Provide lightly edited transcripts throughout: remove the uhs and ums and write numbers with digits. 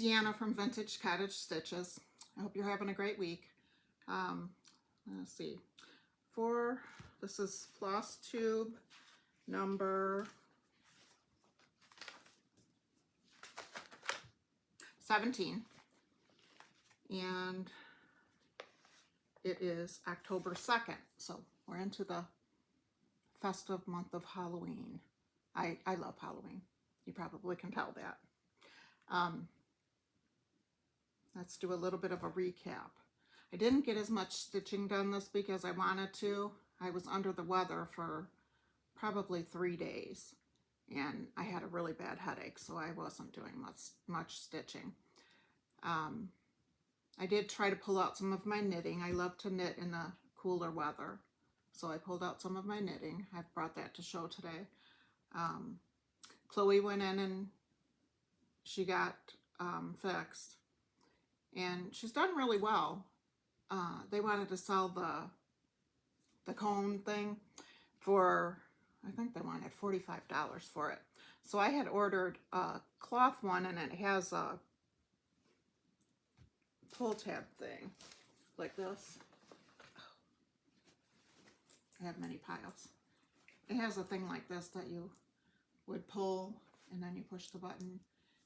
Deanna from Vintage Cottage Stitches. I hope you're having a great week. Let's see. This is FlossTube number 17. And it is October 2nd. So we're into the festive month of Halloween. I love Halloween. You probably can tell that. Let's do a little bit of a recap. I didn't get as much stitching done this week as I wanted to. I was under the weather for probably 3 days and I had a really bad headache, so I wasn't doing much stitching. I did try to pull out some of my knitting. I love to knit in the cooler weather, so I pulled out some of my knitting. I've brought that to show today. Chloe went in and she got fixed, and she's done really well. They wanted to sell the cone thing for, I think they wanted $45 for it. So I had ordered a cloth one, and it has a pull tab thing like this. I have many piles. It has a thing like this that you would pull, and then you push the button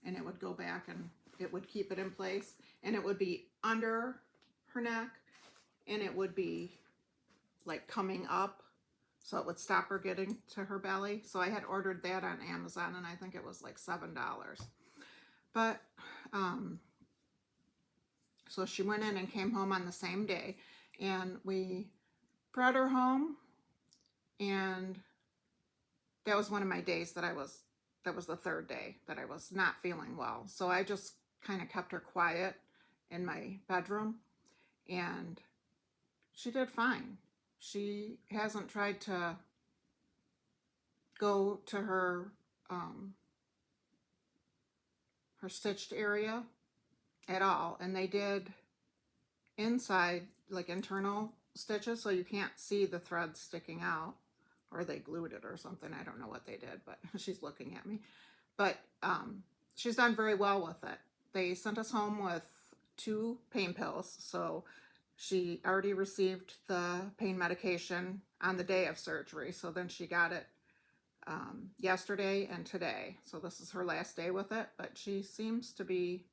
and it would go back and it would keep it in place, and it would be under her neck and it would be like coming up, so it would stop her getting to her belly. So I had ordered that on Amazon, and I think it was like $7. But so she went in and came home on the same day, and we brought her home, and that was one of my days that was the third day that I was not feeling well. So I just kind of kept her quiet in my bedroom, and she did fine. She hasn't tried to go to her stitched area at all, and they did inside, like internal stitches, so you can't see the threads sticking out, or they glued it or something. I don't know what they did, but she's looking at me. But she's done very well with it. They sent us home with 2 pain pills, so she already received the pain medication on the day of surgery. So then she got it yesterday and today. So this is her last day with it, but she seems to be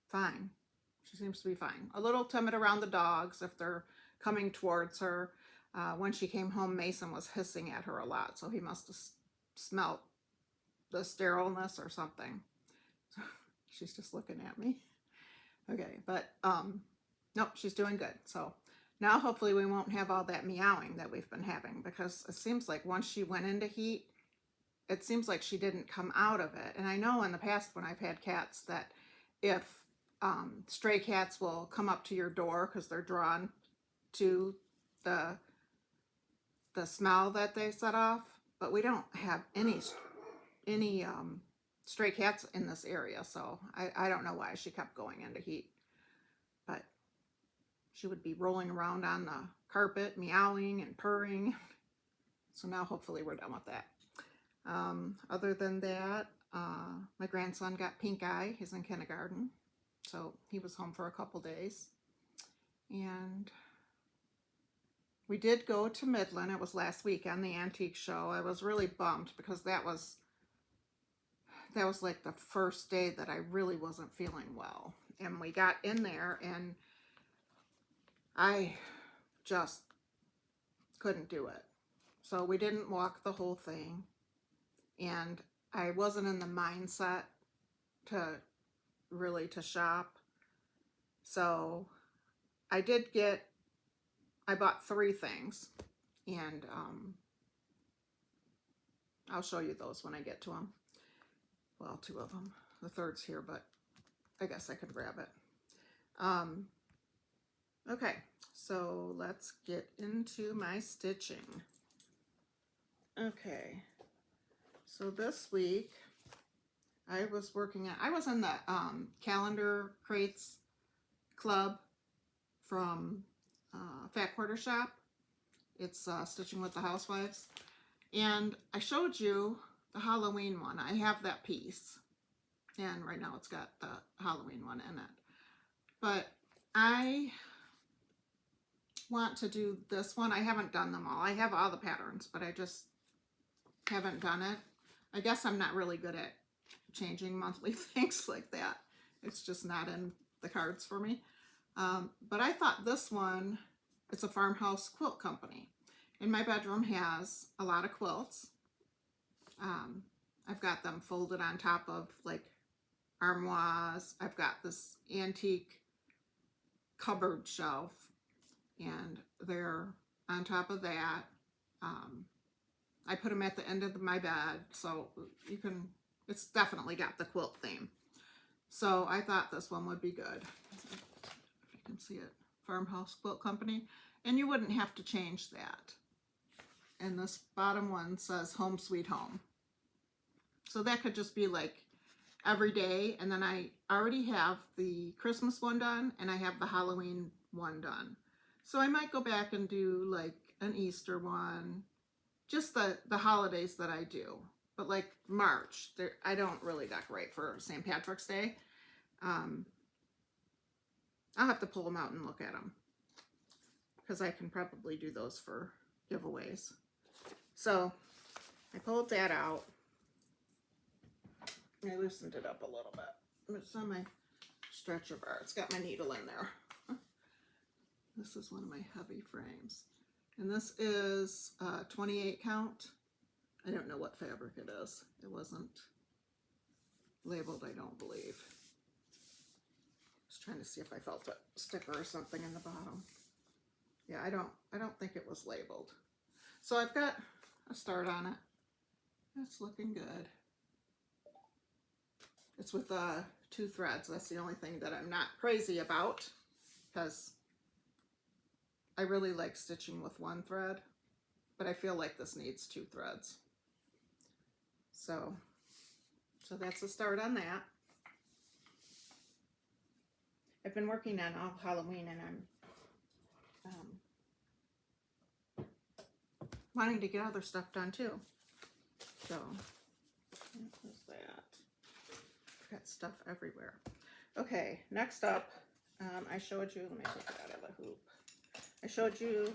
fine. She seems to be fine. A little timid around the dogs if they're coming towards her. When she came home, Mason was hissing at her a lot, so he must have smelt the sterileness or something. So she's just looking at me. Okay, but nope, she's doing good. So now hopefully we won't have all that meowing that we've been having, because it seems like once she went into heat, it seems like she didn't come out of it. And I know in the past when I've had cats that if stray cats will come up to your door because they're drawn to the smell that they set off, but we don't have any stray cats in this area, so I don't know why she kept going into heat. But she would be rolling around on the carpet, meowing and purring. So now hopefully we're done with that. Other than that, my grandson got pink eye. He's in kindergarten, so he was home for a couple days. And we did go to Midland. It was last week on the antique show. I was really bummed because that was like the first day that I really wasn't feeling well. And we got in there and I just couldn't do it. So we didn't walk the whole thing. And I wasn't in the mindset to shop. So I bought 3 things, and I'll show you those when I get to them. Well, 2 of them. The third's here, but I guess I could grab it. Okay, so let's get into my stitching. Okay, so this week I was in the calendar crates club from Fat Quarter Shop. It's Stitching with the Housewives. And I showed you the Halloween one. I have that piece. And right now it's got the Halloween one in it. But I want to do this one. I haven't done them all. I have all the patterns, but I just haven't done it. I guess I'm not really good at changing monthly things like that. It's just not in the cards for me. But I thought this one, it's a farmhouse quilt company. And my bedroom has a lot of quilts. I've got them folded on top of like armoires. I've got this antique cupboard shelf, and they're on top of that. I put them at the end of my bed, so you can, it's definitely got the quilt theme. So I thought this one would be good. If you can see it, Farmhouse Quilt Company. And you wouldn't have to change that. And this bottom one says Home Sweet Home. So that could just be like every day. And then I already have the Christmas one done, and I have the Halloween one done. So I might go back and do like an Easter one, just the holidays that I do. But like March, I don't really decorate for St. Patrick's Day. I'll have to pull them out and look at them, because I can probably do those for giveaways. So I pulled that out. I loosened it up a little bit. It's on my stretcher bar. It's got my needle in there. This is one of my heavy frames. And this is 28 count. I don't know what fabric it is. It wasn't labeled, I don't believe. Just trying to see if I felt a sticker or something in the bottom. Yeah, I don't think it was labeled. So I've got a start on it. It's looking good. It's with 2 threads. That's the only thing that I'm not crazy about, because I really like stitching with 1 thread, but I feel like this needs 2 threads. So that's a start on that. I've been working on all Halloween, and I'm wanting to get other stuff done too. So what was that? I've got stuff everywhere. Okay, next up, I showed you, let me take it out of the hoop. I showed you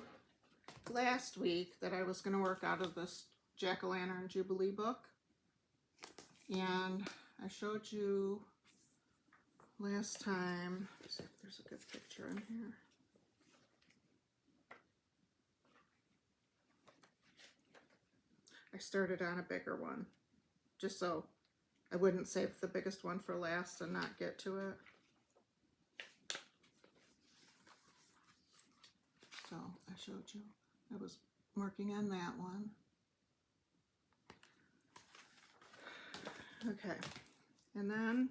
last week that I was going to work out of this Jack-o'-lantern Jubilee book. And I showed you last time, let's see if there's a good picture in here. I started on a bigger one, just so I wouldn't save the biggest one for last and not get to it. So I showed you, I was working on that one. Okay, and then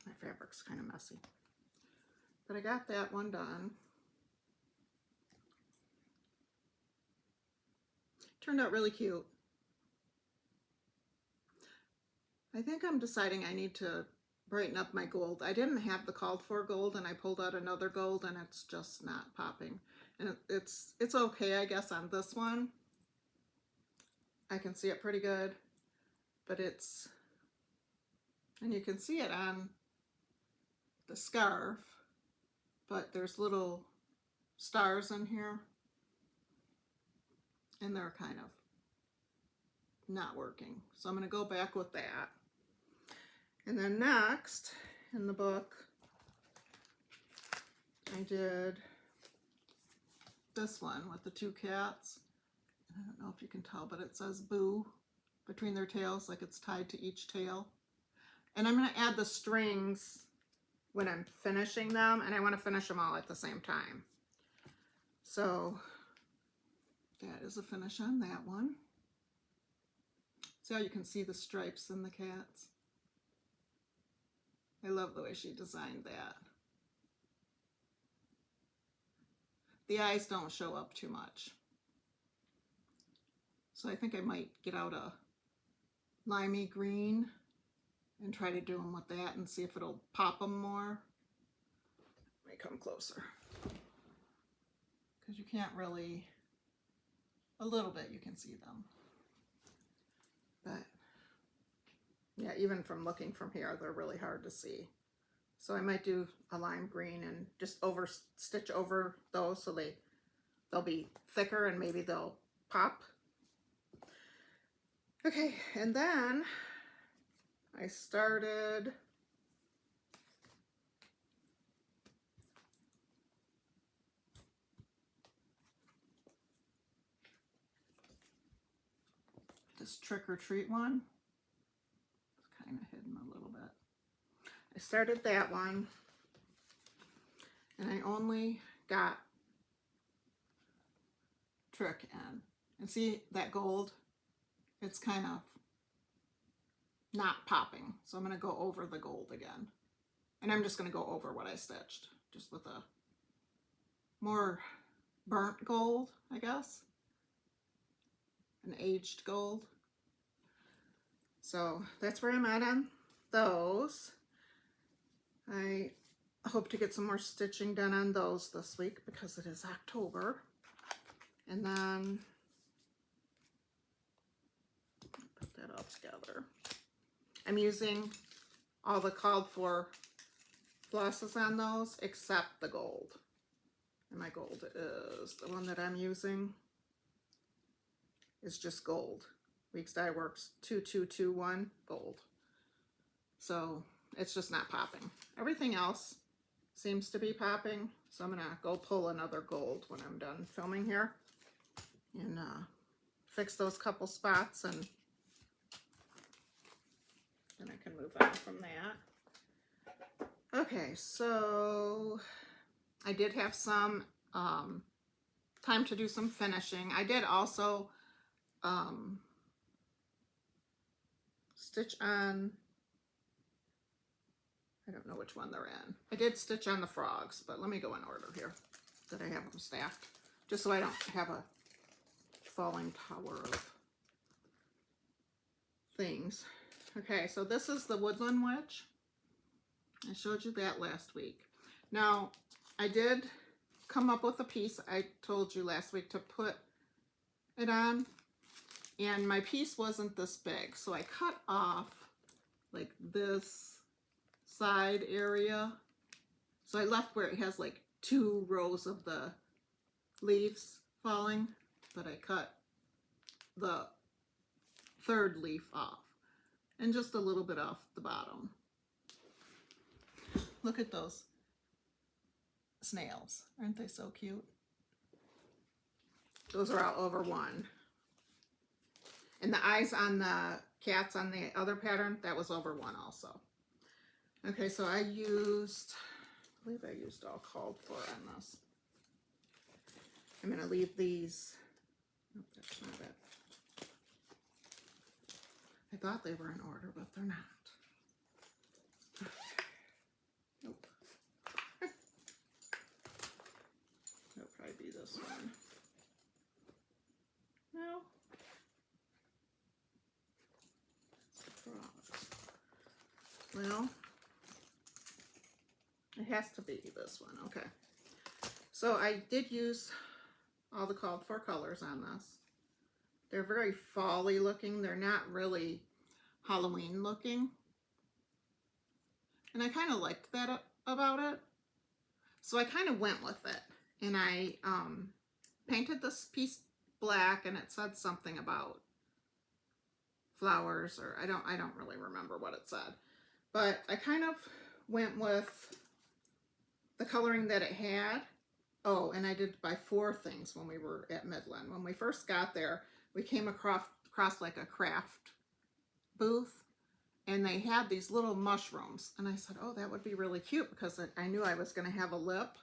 my fabric's kind of messy, but I got that one done. Turned out really cute. I think I'm deciding I need to brighten up my gold. I didn't have the called for gold, and I pulled out another gold, and it's just not popping. And it's okay, I guess, on this one. I can see it pretty good, but it's, and you can see it on the scarf, but there's little stars in here, and they're kind of not working. So I'm going to go back with that. And then next in the book, I did this one with the 2 cats. I don't know if you can tell, but it says boo between their tails, like it's tied to each tail. And I'm going to add the strings when I'm finishing them, and I want to finish them all at the same time. So that is a finish on that one. See how you can see the stripes in the cats? I love the way she designed that. The eyes don't show up too much. So I think I might get out a limey green and try to do them with that and see if it'll pop them more. me come closer. Because you can't really, a little bit you can see them. But yeah, even from looking from here, they're really hard to see. So I might do a lime green and just stitch over those so they'll be thicker and maybe they'll pop. Okay, and then I started this trick or treat one. It's kind of hidden a little bit. I started that one and I only got trick in. And see that gold? It's kind of not popping. So I'm going to go over the gold again. And I'm just going to go over what I stitched, just with a more burnt gold, I guess. An aged gold. So that's where I'm at on those. I hope to get some more stitching done on those this week because it is October. And then put that all together. I'm using all the called for flosses on those except the gold. And my gold is the one that I'm using is just gold. Weeks Dye Works 2221 gold. So it's just not popping. Everything else seems to be popping. So I'm gonna go pull another gold when I'm done filming here and fix those couple spots, and then I can move on from that. Okay, so I did have some time to do some finishing. I did also stitch on, I don't know which one they're in. I did stitch on the frogs, but let me go in order here that I have them stacked, just so I don't have a falling tower of things. Okay, so this is the Woodland Witch. I showed you that last week. Now, I did come up with a piece I told you last week to put it on, and my piece wasn't this big, so I cut off like this side area. So I left where it has like 2 rows of the leaves falling, but I cut the 3rd leaf off and just a little bit off the bottom. Look at those snails. Aren't they so cute? Those are all over 1. And the eyes on the cats on the other pattern, that was over 1 also. Okay, so I believe I used all called for on this. I'm going to leave these. Nope, that's not it. I thought they were in order, but they're not. Nope. That'll probably be this one. No. Well, it has to be this one. Okay. So I did use all the called for colors on this. They're very fall-y looking. They're not really Halloween looking. And I kind of liked that about it. So I kind of went with it. And I painted this piece black, and it said something about flowers, or I don't really remember what it said. But I kind of went with the coloring that it had. Oh, and I did buy 4 things when we were at Midland. When we first got there, we came across like a craft booth, and they had these little mushrooms. And I said, oh, that would be really cute, because I knew I was going to have a lip.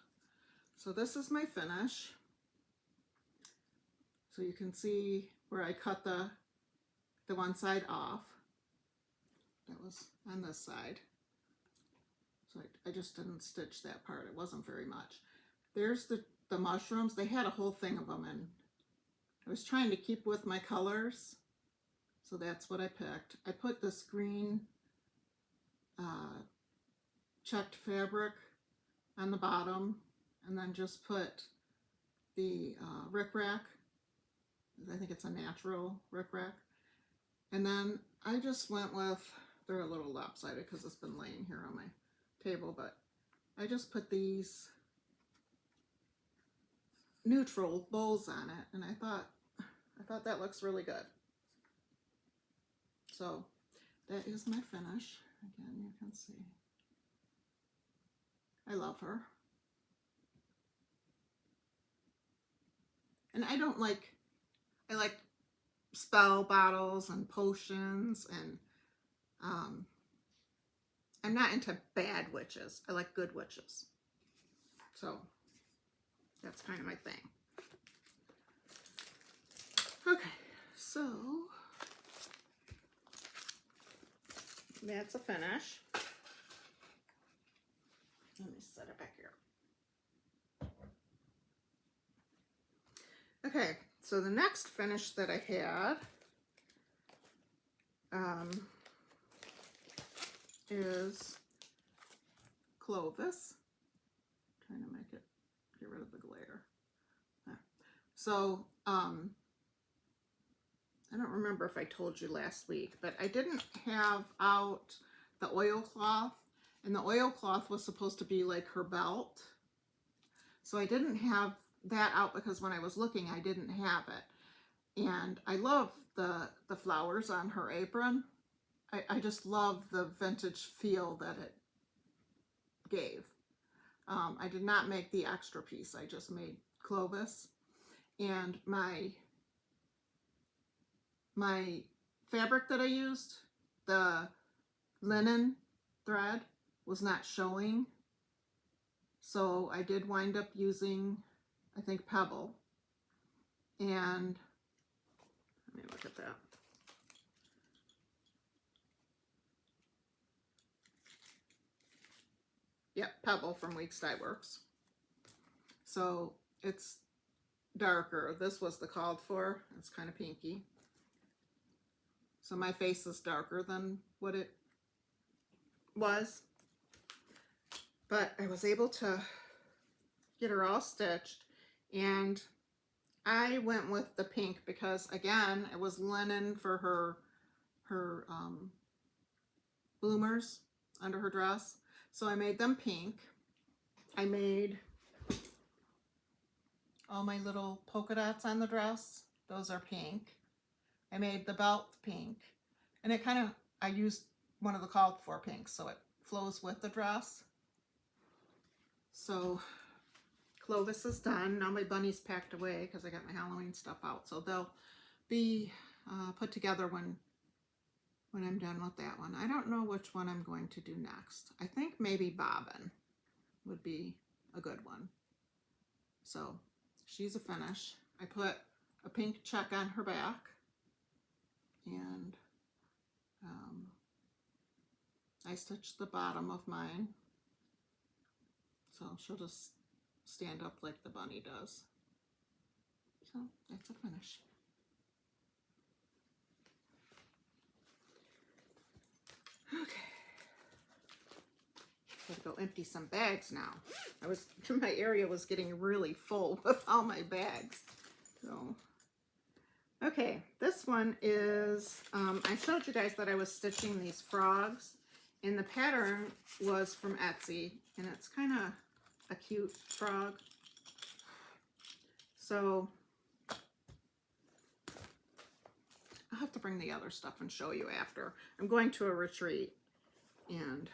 So this is my finish. So you can see where I cut the one side off. That was on this side. So I just didn't stitch that part. It wasn't very much. There's the mushrooms. They had a whole thing of them, and I was trying to keep with my colors. So that's what I picked. I put this green checked fabric on the bottom, and then just put the rickrack. I think it's a natural rickrack. And then I just went with, they're a little lopsided because it's been laying here on my table, but I just put these neutral bowls on it, and I thought that looks really good. So that is my finish. Again, you can see. I love her. And I like spell bottles and potions, and I'm not into bad witches. I like good witches. So that's kind of my thing. Okay, so that's a finish. Let me set it back here. Okay, so the next finish that I had is Clovis. Trying to make it, get rid of the glare. So, I don't remember if I told you last week, but I didn't have out the oilcloth, and the oilcloth was supposed to be like her belt. So I didn't have that out because when I was looking, I didn't have it. And I love the flowers on her apron. I just love the vintage feel that it gave. I did not make the extra piece. I just made Clovis. And my fabric that I used, the linen thread, was not showing. So I did wind up using, I think, Pebble. And let me look at that. Yep, Pebble from Weeks Dye Works. So it's darker. This was the called for. It's kind of pinky. So my face is darker than what it was. But I was able to get her all stitched, and I went with the pink because, again, it was linen for her bloomers under her dress. So I made them pink. I made all my little polka dots on the dress. Those are pink. I made the belt pink. And it kind of, I used one of the called for pinks, so it flows with the dress. So Clovis is done. Now my bunny's packed away because I got my Halloween stuff out. So they'll be put together when I'm done with that one. I don't know which one I'm going to do next. I think maybe Bobbin would be a good one. So she's a finish. I put a pink check on her back, and I stitched the bottom of mine. So she'll just stand up like the bunny does. So that's a finish. Okay. Gotta go empty some bags now. My area was getting really full with all my bags. So, okay, this one is, I showed you guys that I was stitching these frogs, and the pattern was from Etsy, and it's kind of a cute frog. So I'll have to bring the other stuff and show you after. I'm going to a retreat, and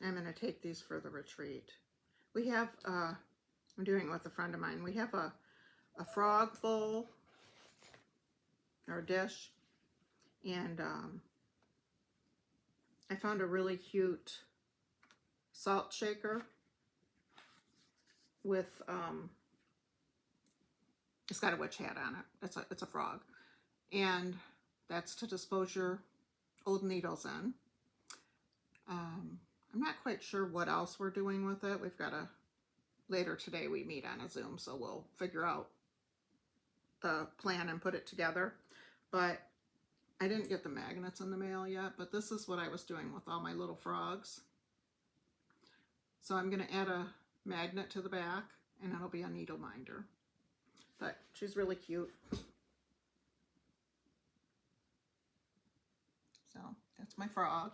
I'm going to take these for the retreat. We have, I'm doing it with a friend of mine. We have a frog bowl or dish, and I found a really cute salt shaker with, it's got a witch hat on it. It's a frog, and that's to dispose your old needles in. I'm not quite sure what else we're doing with it. We've got later today we meet on a Zoom, so we'll figure out the plan and put it together. But I didn't get the magnets in the mail yet, but this is what I was doing with all my little frogs. So I'm going to add a magnet to the back, and it'll be a needle minder. But she's really cute. So that's my frog.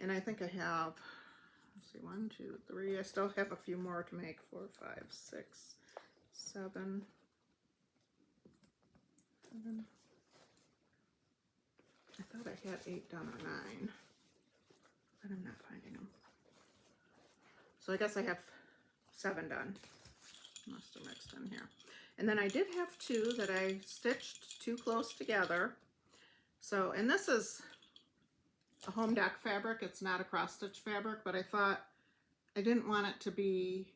And I think I have, let's see, 1, 2, 3. I still have a few more to make. 4, 5, 6, 7. I thought I had 8 done or 9, but I'm not finding them. So I guess I have 7 done. Must have mixed in here. And then I did have 2 that I stitched too close together. So, and this is a home deck fabric. It's not a cross stitch fabric, but I thought I didn't want it to be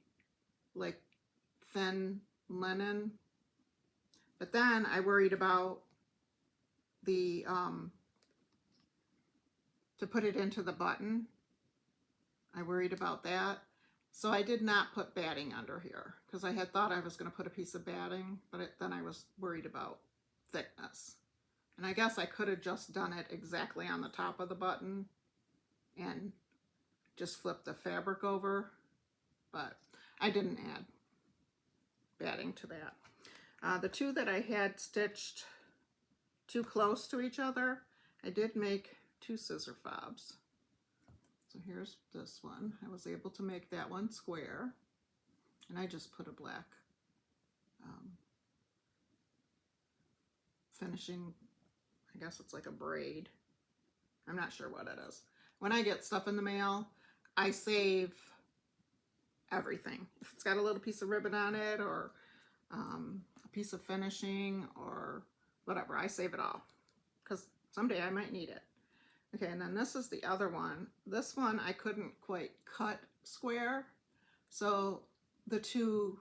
like thin linen. But then I worried about the, to put it into the button. I worried about that. So I did not put batting under here because I had thought I was going to put a piece of batting, but then I was worried about thickness. And I guess I could have just done it exactly on the top of the button and just flipped the fabric over, but I didn't add batting to that. The 2 that I had stitched too close to each other, I did make 2 scissor fobs. So here's this one. I was able to make that one square, and I just put a black finishing, I guess it's like a braid. I'm not sure what it is. When I get stuff in the mail, I save everything. If it's got a little piece of ribbon on it, or a piece of finishing, or whatever, I save it all because someday I might need it. Okay, and then this is the other one. This one I couldn't quite cut square, so the 2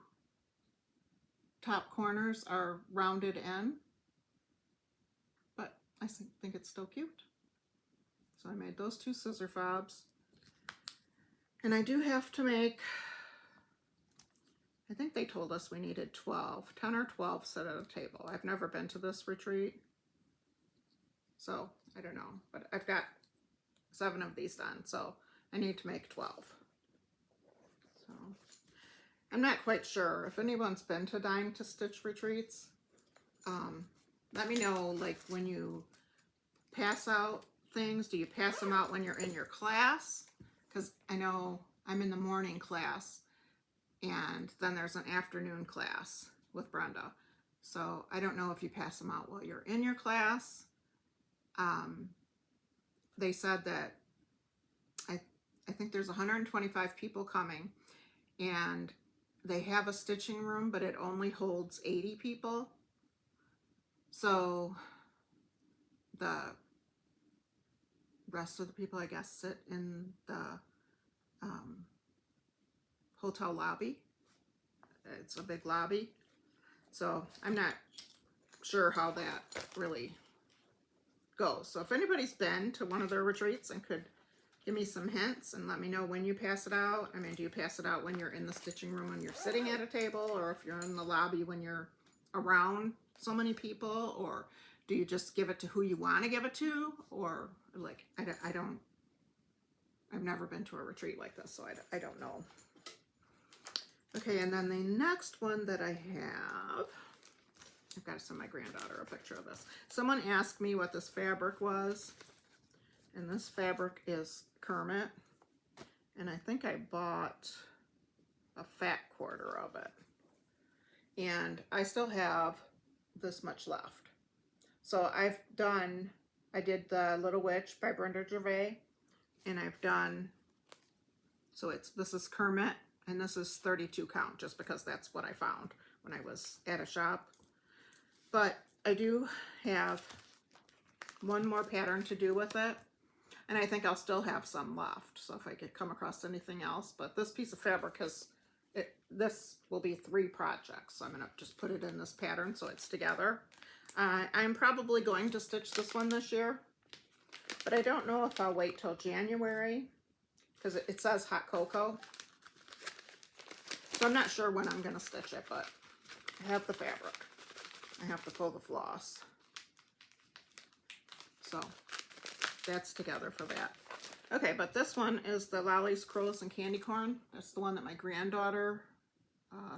top corners are rounded in, but I think it's still cute. So I made those 2 scissor fobs. And I do have to make, I think they told us we needed 10 or 12 set at a table. I've never been to this retreat, so I don't know, but I've got 7 of these done, so I need to make 12. So I'm not quite sure if anyone's been to Dime to Stitch retreats. Let me know, like, when you pass out things, do you pass them out when you're in your class? Because I know I'm in the morning class, and then there's an afternoon class with Brenda. So I don't know if you pass them out while you're in your class. They said that I think there's 125 people coming, and they have a stitching room, but it only holds 80 people. So the rest of the people, I guess, sit in the hotel lobby. It's a big lobby. So I'm not sure how that really goes. So if anybody's been to one of their retreats and could give me some hints and let me know when you pass it out. I mean, do you pass it out when you're in the stitching room when you're sitting at a table, or if you're in the lobby when you're around so many people, or do you just give it to who you want to give it to, or like, I've never been to a retreat like this, so I don't know. Okay, and then the next one that I have, I've got to send my granddaughter a picture of this. Someone asked me what this fabric was, and this fabric is Kermit, and I think I bought a fat quarter of it, and I still have this much left. So I did the Little Witch by Brenda Gervais, and I've done, so this is Kermit, and this is 32 count, just because that's what I found when I was at a shop. But I do have one more pattern to do with it, and I think I'll still have some left, so if I could come across anything else. But this piece of fabric this will be 3 projects, so I'm going to just put it in this pattern so it's together. I'm probably going to stitch this one this year, but I don't know if I'll wait till January, because it says hot cocoa. So I'm not sure when I'm going to stitch it, but I have the fabric. I have to pull the floss. So that's together for that. Okay, but this one is the Lollies, Curls, and Candy Corn. That's the one that my granddaughter,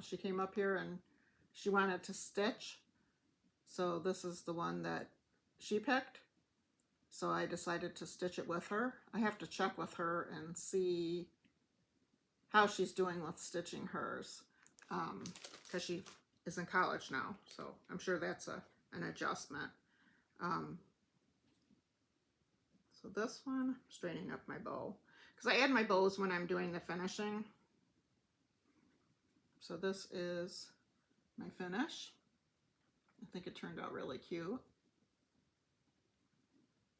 she came up here and she wanted to stitch. So this is the one that she picked. So I decided to stitch it with her. I have to check with her and see how she's doing with stitching hers, because she is in college now. So I'm sure that's an adjustment. So this one, I'm straightening up my bow, because I add my bows when I'm doing the finishing. So this is my finish. I think it turned out really cute.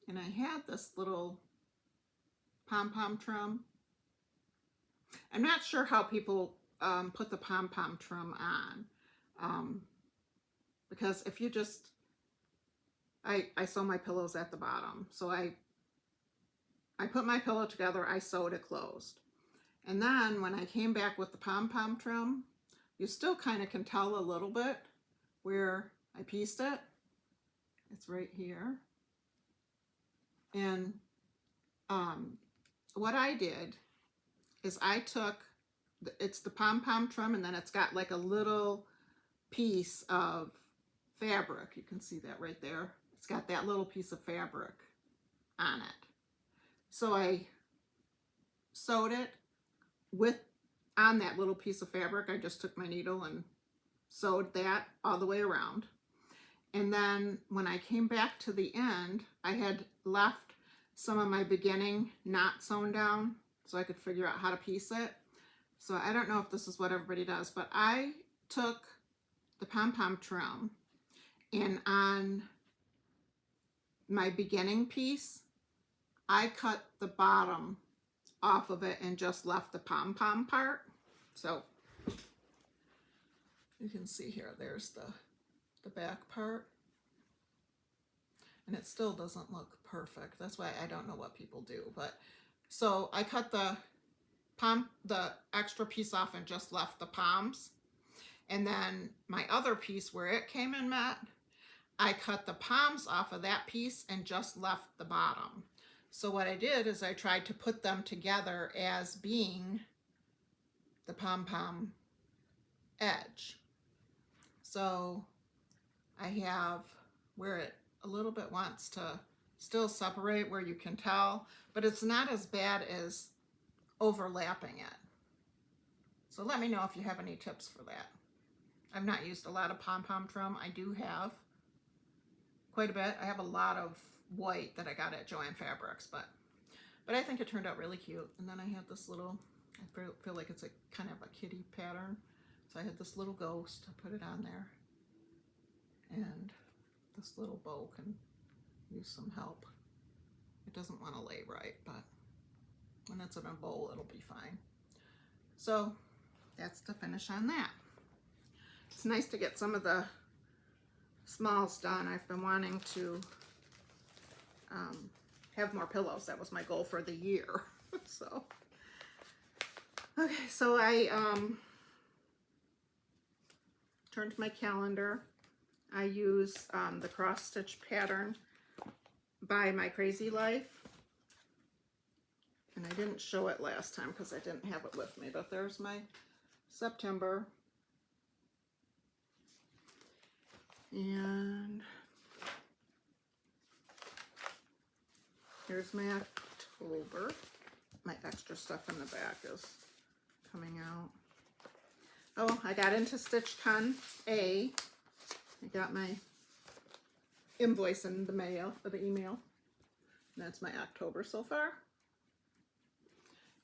And I had this little pom-pom trim. I'm not sure how people put the pom-pom trim on, because if you just, I sew my pillows at the bottom. So I put my pillow together, I sewed it closed. And then when I came back with the pom-pom trim, you still kind of can tell a little bit where I pieced it. It's right here. And what I did is I took, it's the pom-pom trim, and then it's got like a little piece of fabric. You can see that right there. It's got that little piece of fabric on it. So I sewed it on that little piece of fabric. I just took my needle and sewed that all the way around. And then when I came back to the end, I had left some of my beginning not sewn down so I could figure out how to piece it. So I don't know if this is what everybody does, but I took the pom-pom trim, and on my beginning piece, I cut the bottom off of it and just left the pom-pom part. So you can see here, there's the back part. And it still doesn't look perfect. That's why I don't know what people do. But so I cut the extra piece off and just left the poms. And then my other piece where it came and met, I cut the poms off of that piece and just left the bottom. So what I did is I tried to put them together as being the pom-pom edge. So I have where it a little bit wants to still separate, where you can tell, but it's not as bad as overlapping it. So let me know if you have any tips for that. I've not used a lot of pom-pom trim. I do have quite a bit. I have a lot of white that I got at Joann Fabrics, but I think it turned out really cute. And then I had this little, I feel like it's a kind of a kitty pattern. So I had this little ghost, I put it on there. And this little bow can use some help. It doesn't want to lay right, but when it's in a bowl, it'll be fine. So that's the finish on that. It's nice to get some of the smalls done. I've been wanting to have more pillows. That was my goal for the year. So, okay, so I turned to my calendar. I use the cross stitch pattern by My Crazy Life. And I didn't show it last time because I didn't have it with me, but there's my September. And here's my October. My extra stuff in the back is coming out. Oh, I got into StitchCon A. I got my invoice in the mail, or the email. That's my October so far.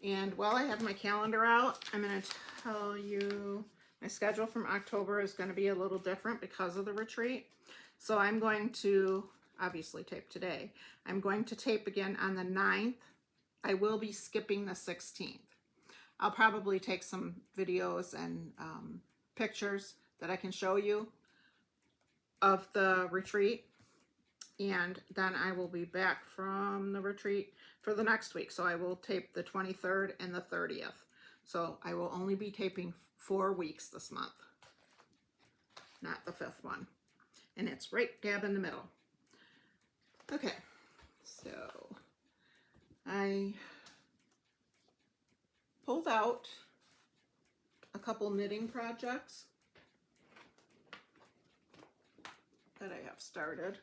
And while I have my calendar out, I'm going to tell you my schedule from October is going to be a little different because of the retreat. So I'm going to obviously tape today. I'm going to tape again on the 9th. I will be skipping the 16th. I'll probably take some videos and pictures that I can show you of the retreat, and then I will be back from the retreat for the next week. So I will tape the 23rd and the 30th. So I will only be taping 4 weeks this month, not the 5th one. And it's right dab in the middle. Okay, So I pulled out a couple knitting projects that I have started.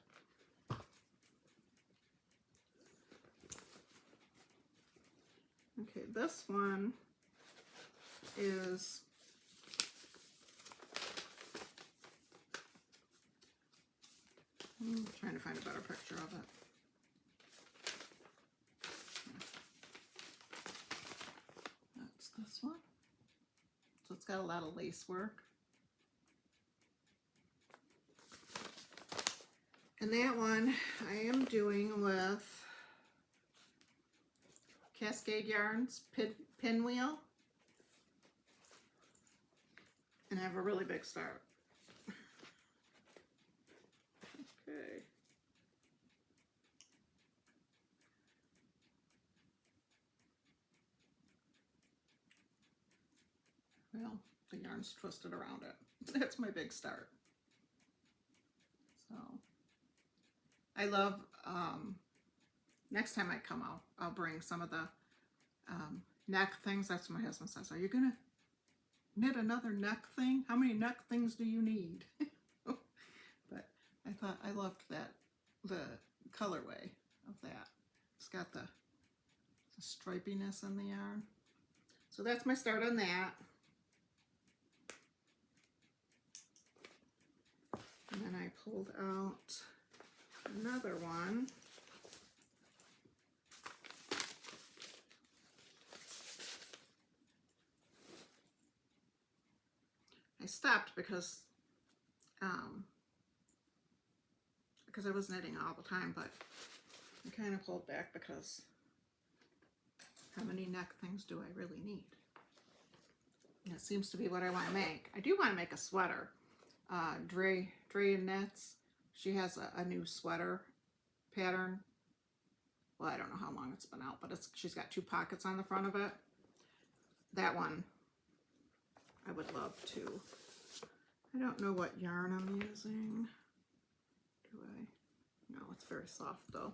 Okay, this one is I'm trying to find a better picture of it. That's this one. So it's got a lot of lace work. And that one I am doing with Cascade Yarns pinwheel. And I have a really big start. Okay. Well, the yarn's twisted around it. That's my big start. So I love, next time I come out, I'll bring some of the neck things. That's what my husband says. Are you gonna knit another neck thing? How many neck things do you need? But I thought I loved that, the colorway of that. It's got the stripiness in the yarn. So that's my start on that. And then I pulled out another one. I stopped because I was knitting all the time, but I kind of pulled back because how many neck things do I really need? And it seems to be what I want to make. I do want to make a sweater. Dre Knits, she has a new sweater pattern. Well, I don't know how long it's been out, but she's got 2 pockets on the front of it. That one I would love to. I don't know what yarn I'm using. Do I? No, it's very soft though.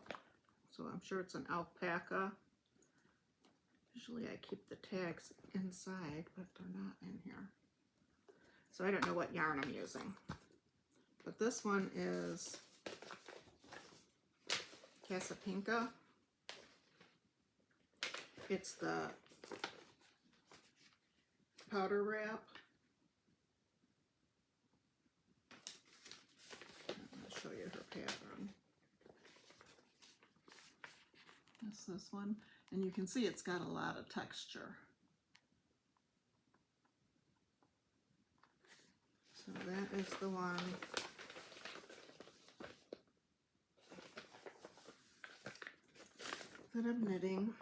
So I'm sure it's an alpaca. Usually I keep the tags inside, but they're not in here. So I don't know what yarn I'm using. But this one is Casapinka. It's the powder wrap. I'll show you her pattern. That's this one. And you can see it's got a lot of texture. So that is the one that I'm knitting.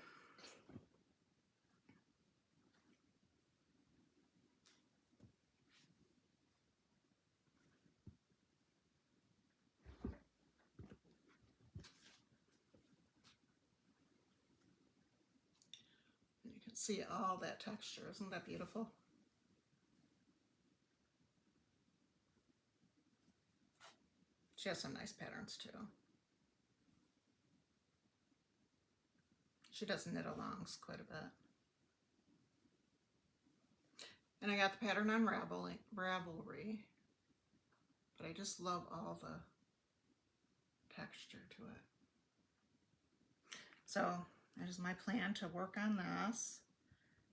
And you can see all that texture. Isn't that beautiful? She has some nice patterns too. She does knit alongs quite a bit. And I got the pattern on Ravelry, but I just love all the texture to it. So that is my plan to work on this.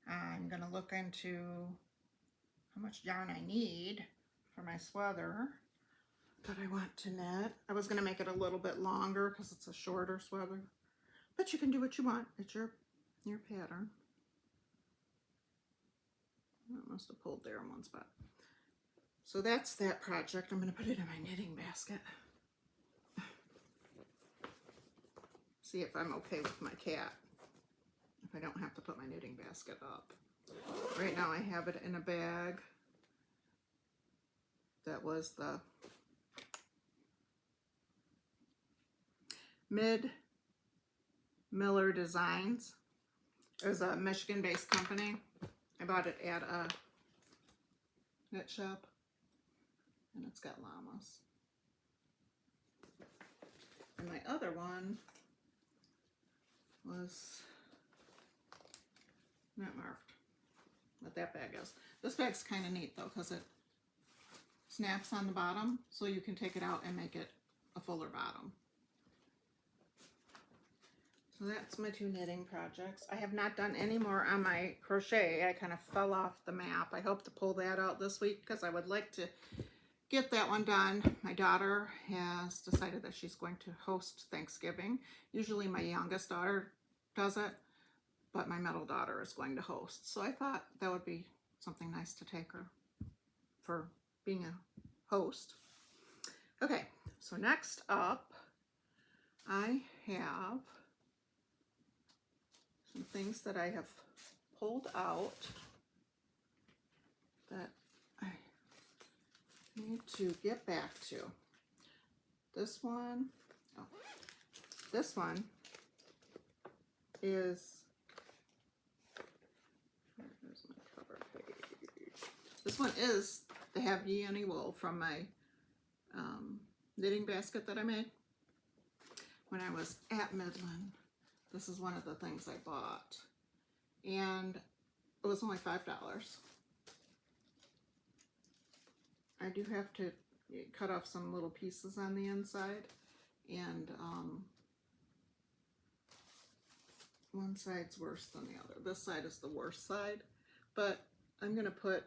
I'm gonna look into how much yarn I need for my sweater that I want to knit. I was gonna make it a little bit longer because it's a shorter sweater, but you can do what you want. It's your pattern. I must have pulled there in one spot. So that's that project. I'm gonna put it in my knitting basket. See if I'm okay with my cat. If I don't have to put my knitting basket up. Right now I have it in a bag. That was the Miller Designs. It was a Michigan-based company. I bought it at a knit shop, and it's got llamas. And my other one was not marked what that bag is. This bag's kind of neat though, because it snaps on the bottom, so you can take it out and make it a fuller bottom. So that's my 2 knitting projects. I have not done any more on my crochet. I kind of fell off the map. I hope to pull that out this week because I would like to get that one done. My daughter has decided that she's going to host Thanksgiving. Usually my youngest daughter does it, but my middle daughter is going to host. So I thought that would be something nice to take her for being a host. Okay, so next up, I have some things that I have pulled out that I need to get back to. This one, oh, this one is, where's my cover page? This one is the Have Ye Any Wool from my knitting basket that I made when I was at Midland. This is one of the things I bought, and it was only $5. I do have to cut off some little pieces on the inside, and one side's worse than the other. This side is the worst side, but I'm going to put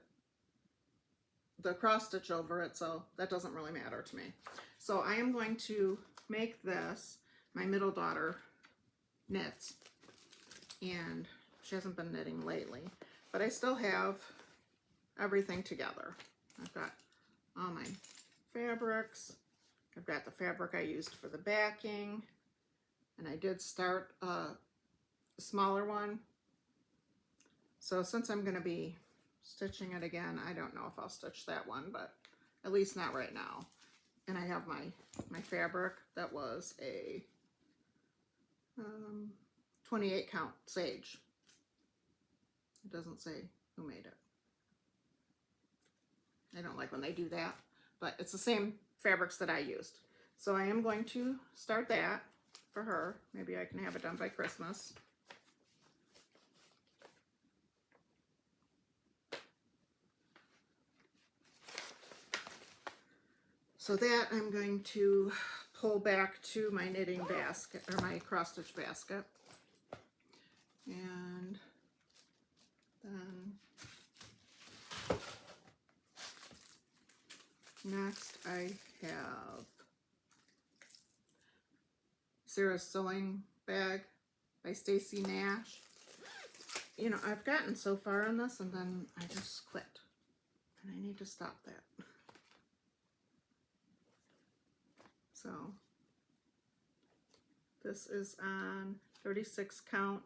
the cross stitch over it, so that doesn't really matter to me. So I am going to make this. My middle daughter knits, and she hasn't been knitting lately, but I still have everything together. I've got all my fabrics. I've got the fabric I used for the backing, and I did start a smaller one. So since I'm going to be stitching it again, I don't know if I'll stitch that one, but at least not right now. And I have my fabric that was a 28 count sage. It doesn't say who made it. I don't like when they do that, but it's the same fabrics that I used. So I am going to start that for her. Maybe I can have it done by Christmas. So that I'm going to pull back to my knitting basket, or my cross stitch basket. And then next I have Sarah's Sewing Bag by Stacy Nash. You know, I've gotten so far on this and then I just quit. And I need to stop that. So this is on 36 count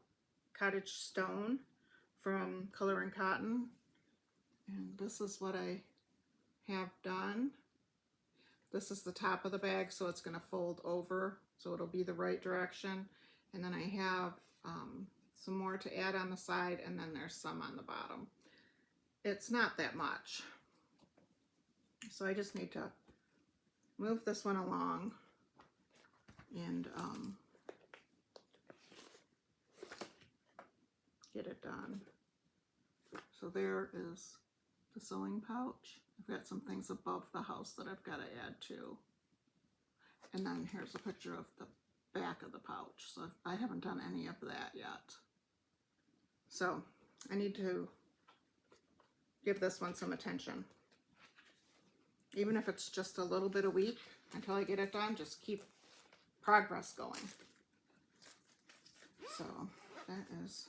cottage stone from Color and Cotton, and this is what I have done. This is the top of the bag, so it's going to fold over, so it'll be the right direction. And then I have some more to add on the side, and then there's some on the bottom. It's not that much, so I just need to move this one along and get it done. So there is the sewing pouch. I've got some things above the house that I've got to add to. And then here's a picture of the back of the pouch. So I haven't done any of that yet. So I need to give this one some attention. Even if it's just a little bit a week until I get it done, just keep progress going. So that is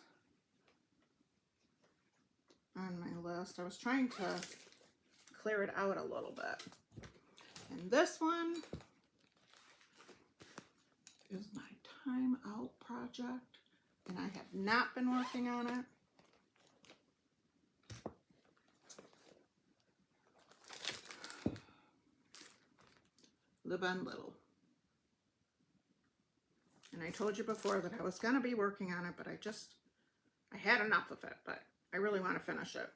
on my list. I was trying to clear it out a little bit. And this one is my Timeout project, and I have not been working on it. Live on Little. And I told you before that I was going to be working on it, but I had enough of it, but I really want to finish it.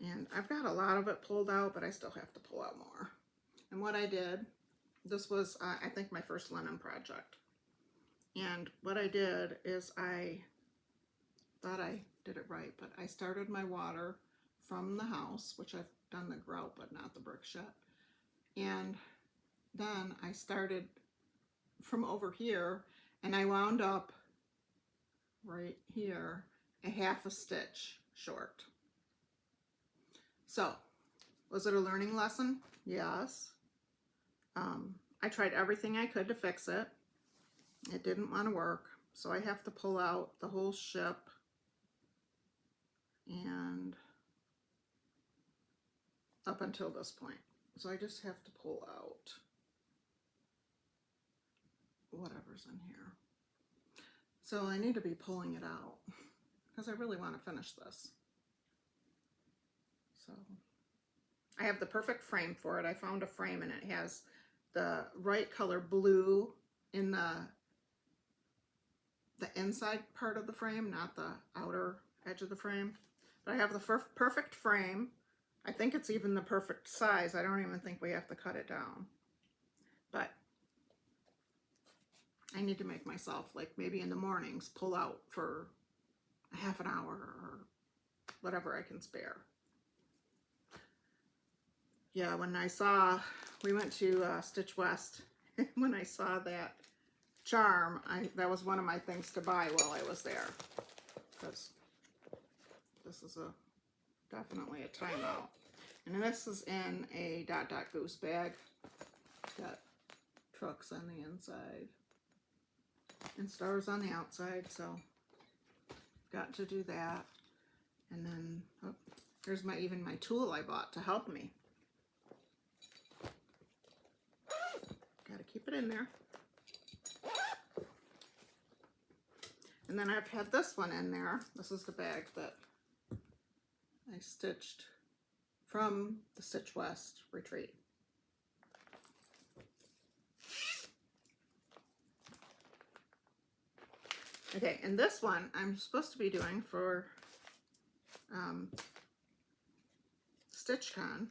And I've got a lot of it pulled out, but I still have to pull out more. And what I did, this was, I think, my first linen project. And what I did is I thought I did it right, but I started my water from the house, which I've done the grout, but not the brick shed. And then I started from over here, and I wound up right here a half a stitch short. So, was it a learning lesson? Yes. I tried everything I could to fix it. It didn't want to work, so I have to pull out the whole ship and up until this point. So I just have to pull out whatever's in here. So I need to be pulling it out because I really want to finish this. So I have the perfect frame for it. I found a frame and it has the right color blue in the inside part of the frame, not the outer edge of the frame. But I have the perfect frame. I think it's even the perfect size. I don't even think we have to cut it down. But I need to make myself, like maybe in the mornings, pull out for a half an hour or whatever I can spare. Yeah, when I saw, we went to Stitch West, when I saw that charm, that was one of my things to buy while I was there, because this is definitely a timeout. And this is in a Dot Dot Goose bag. It's got trucks on the inside and stars on the outside, so got to do that. And then oh, here's even my tool I bought to help me. Got to keep it in there. And then I've had this one in there. This is the bag that I stitched from the Stitch West retreat. Okay, and this one I'm supposed to be doing for StitchCon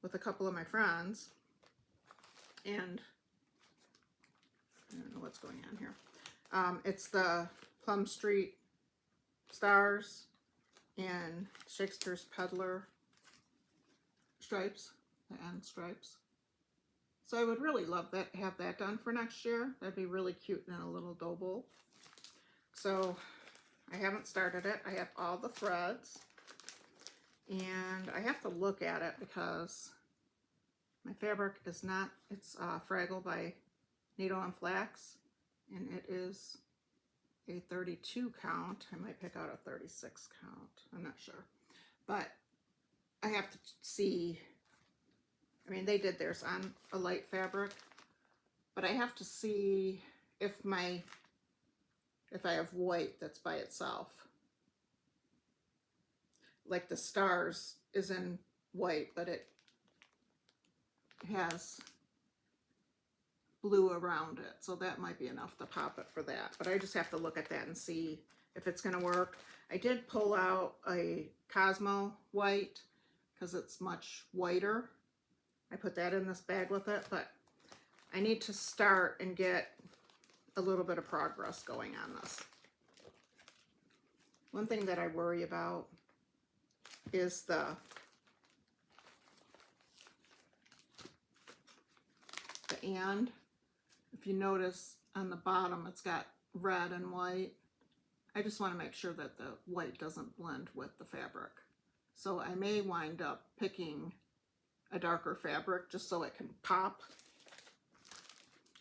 with a couple of my friends, and I don't know what's going on here. It's the Plum Street stars and Shakespeare's Peddler stripes, the end stripes. So I would really love that, have that done for next year. That'd be really cute in a little dough bowl. So I haven't started it. I have all the threads, and I have to look at it because my fabric is not, it's Fraggle by Needle and Flax, and it is a 32 count. I might pick out a 36 count. I'm not sure. But I have to see, I mean, they did theirs on a light fabric, but I have to see if I have white that's by itself. Like the stars is in white, but it has blue around it, so that might be enough to pop it for that. But I just have to look at that and see if it's going to work. I did pull out a Cosmo white because it's much whiter. I put that in this bag with it, but I need to start and get a little bit of progress going on this. One thing that I worry about is the and. If you notice on the bottom, it's got red and white. I just want to make sure that the white doesn't blend with the fabric. So I may wind up picking a darker fabric just so it can pop,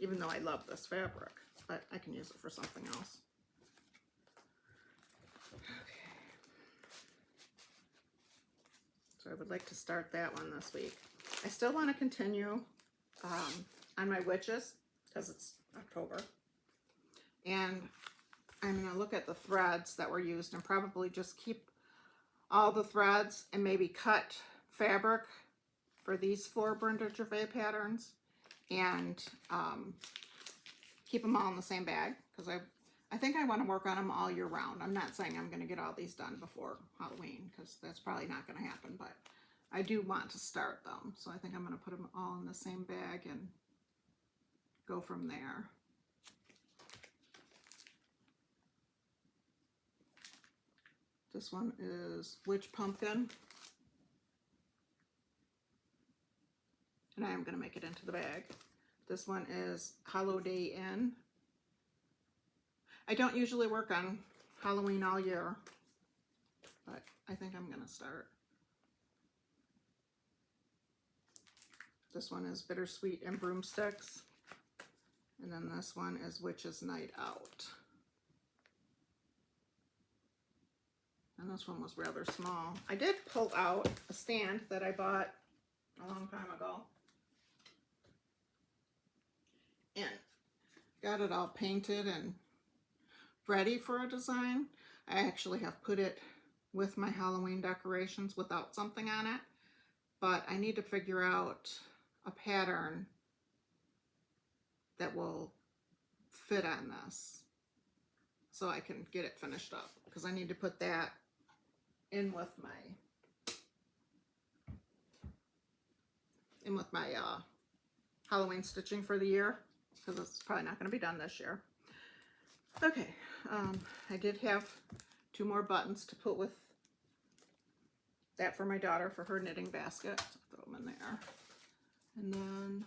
even though I love this fabric, but I can use it for something else. Okay. So I would like to start that one this week. I still want to continue on my witches, because it's October, and I'm going to look at the threads that were used and probably just keep all the threads and maybe cut fabric for these 4 Brenda Gervais patterns and keep them all in the same bag, because I think I want to work on them all year round. I'm not saying I'm going to get all these done before Halloween, because that's probably not going to happen, but I do want to start them. So I think I'm going to put them all in the same bag and go from there. This one is Witch Pumpkin. And I am going to make it into the bag. This one is Holiday Inn. I don't usually work on Halloween all year, but I think I'm going to start. This one is Bittersweet and Broomsticks. And then this one is Witch's Night Out. And this one was rather small. I did pull out a stand that I bought a long time ago. And got it all painted and ready for a design. I actually have put it with my Halloween decorations without something on it. But I need to figure out a pattern that will fit on this so I can get it finished up, because I need to put that in with my Halloween stitching for the year, because it's probably not going to be done this year. Okay, I did have 2 more buttons to put with that for my daughter for her knitting basket. So throw them in there. And then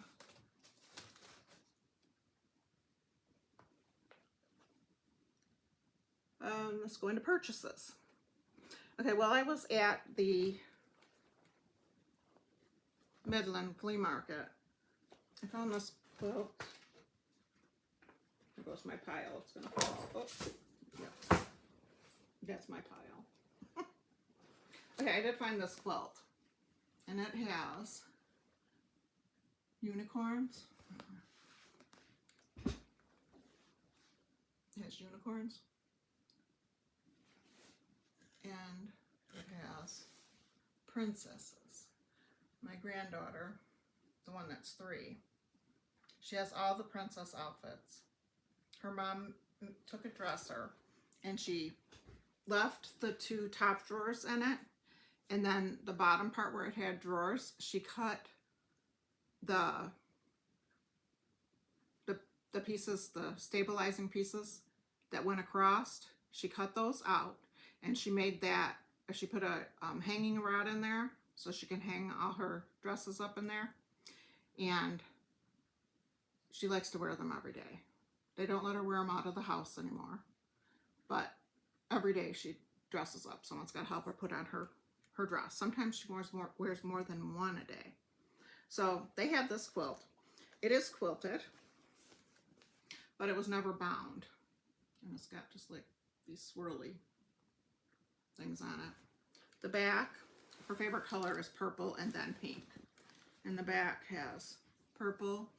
let's go into purchases. Okay, while I was at the Midland flea market, I found this quilt. There goes my pile. It's gonna fall. Oh, yeah, that's my pile. Okay, I did find this quilt, and it has unicorns. It has unicorns. And it has princesses. My granddaughter, the one that's 3, she has all the princess outfits. Her mom took a dresser and she left the 2 top drawers in it, and then the bottom part where it had drawers, she cut the pieces, the stabilizing pieces that went across. She cut those out, and she made that, she put a hanging rod in there so she can hang all her dresses up in there. And she likes to wear them every day. They don't let her wear them out of the house anymore, but every day she dresses up. Someone's got to help her put on her dress. Sometimes she wears more than one a day. So they had this quilt. It is quilted, but it was never bound. And it's got just like these swirly things on it. The back, her favorite color is purple and then pink. And the back has purple,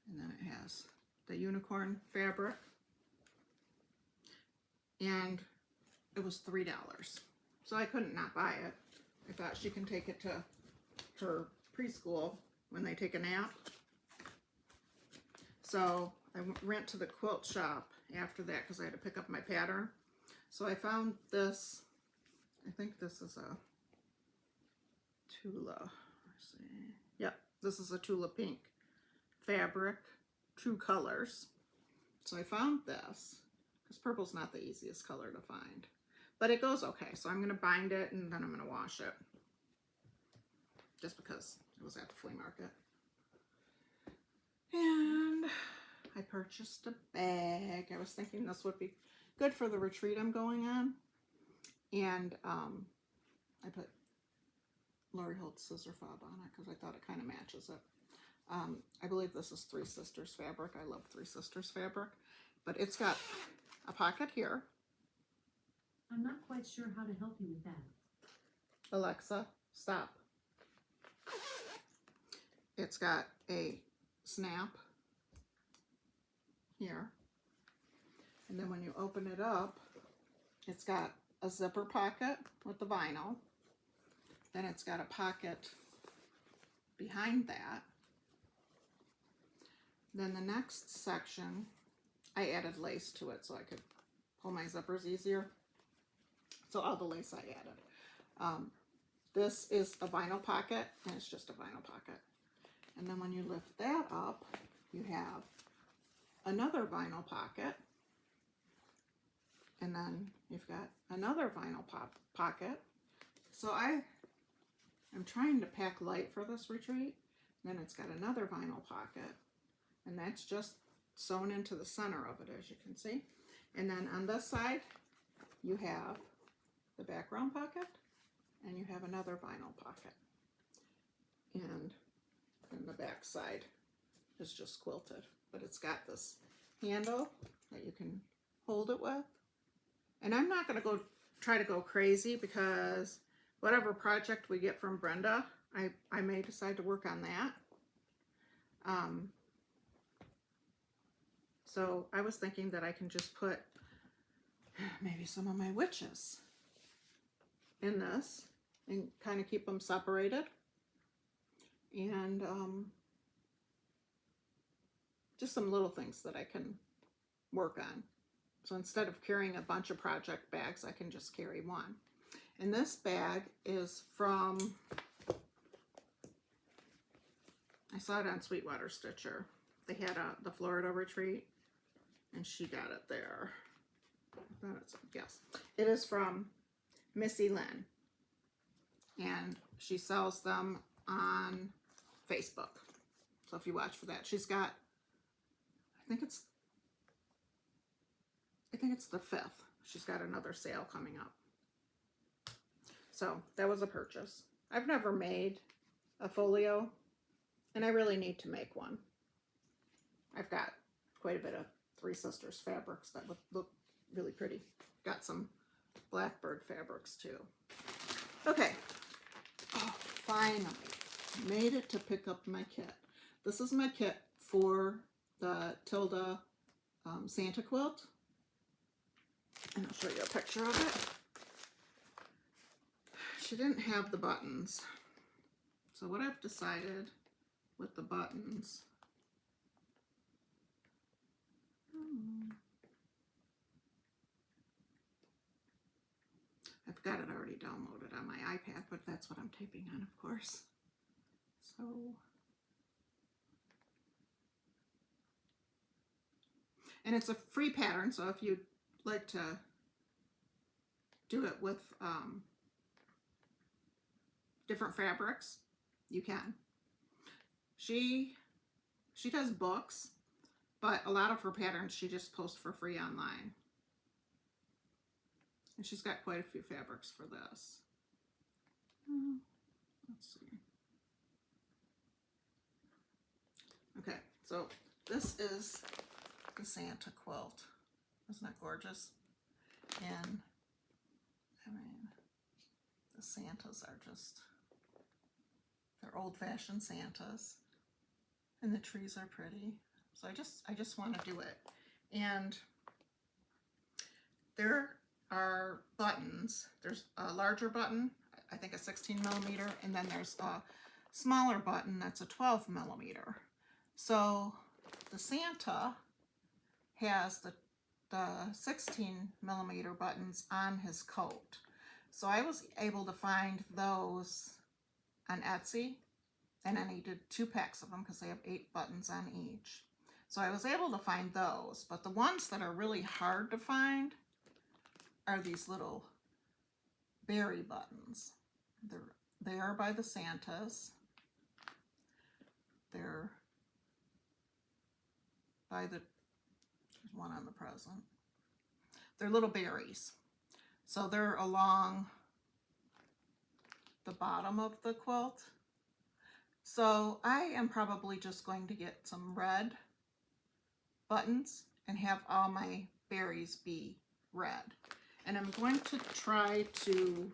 and then it has the unicorn fabric. And it was $3. So I couldn't not buy it. I thought she can take it to her preschool when they take a nap. So I went to the quilt shop after that because I had to pick up my pattern. So I found this, I think this is a Tula, let's see. Yep, this is a Tula pink fabric, true colors. So I found this, because purple's not the easiest color to find. But it goes okay, so I'm going to bind it and then I'm going to wash it. Just because it was at the flea market. And I purchased a bag. I was thinking this would be good for the retreat I'm going on. And I put Lori Holt's scissor fob on it because I thought it kind of matches it. I believe this is Three Sisters fabric. I love Three Sisters fabric. But it's got a pocket here. I'm not quite sure how to help you with that. Alexa, stop. It's got a snap here. And then when you open it up, it's got a zipper pocket with the vinyl. Then it's got a pocket behind that. Then the next section, I added lace to it so I could pull my zippers easier. So all the lace I added. This is a vinyl pocket, and it's just a vinyl pocket. And then when you lift that up, you have another vinyl pocket. And then you've got another vinyl pocket. So I'm trying to pack light for this retreat. Then it's got another vinyl pocket, and that's just sewn into the center of it, as you can see. And then on this side, you have the background pocket, and you have another vinyl pocket. And then the back side is just quilted, but it's got this handle that you can hold it with. And I'm not going to try to go crazy, because whatever project we get from Brenda, I may decide to work on that. So I was thinking that I can just put maybe some of my witches in this and kind of keep them separated. And just some little things that I can work on. So instead of carrying a bunch of project bags, I can just carry one. And this bag is from, I saw it on Sweetwater Stitcher. They had the Florida retreat, and she got it there. I thought it's, yes. It is from Missy Lynn, and she sells them on Facebook. So if you watch for that, she's got, I think it's the 5th. She's got another sale coming up. So that was a purchase. I've never made a folio, and I really need to make one. I've got quite a bit of Three Sisters fabrics that would look really pretty. Got some Blackbird fabrics too. Okay. Oh, finally made it to pick up my kit. This is my kit for the Tilda Santa quilt. And I'll show you a picture of it. She didn't have the buttons. So what I've decided with the buttons, I've got it already downloaded on my iPad, but that's what I'm typing on, of course. So and it's a free pattern, so if you'd like to do it with different fabrics, you can. She does books, but a lot of her patterns she just posts for free online. And she's got quite a few fabrics for this. Let's see. Okay, so this is the Santa quilt. Isn't that gorgeous? And I mean, the Santas are just, they're old-fashioned Santas, and the trees are pretty. So I just want to do it. And there are buttons. There's a larger button, I think a 16 millimeter, and then there's a smaller button that's a 12 millimeter. So the Santa has the 16 millimeter buttons on his coat. So I was able to find those on Etsy, and I needed 2 packs of them because they have 8 buttons on each. So I was able to find those, but the ones that are really hard to find are these little berry buttons. They are by the Santas. They're by the, there's one on the present. They're little berries. So they're along the bottom of the quilt. So I am probably just going to get some red buttons and have all my berries be red. And I'm going to try to,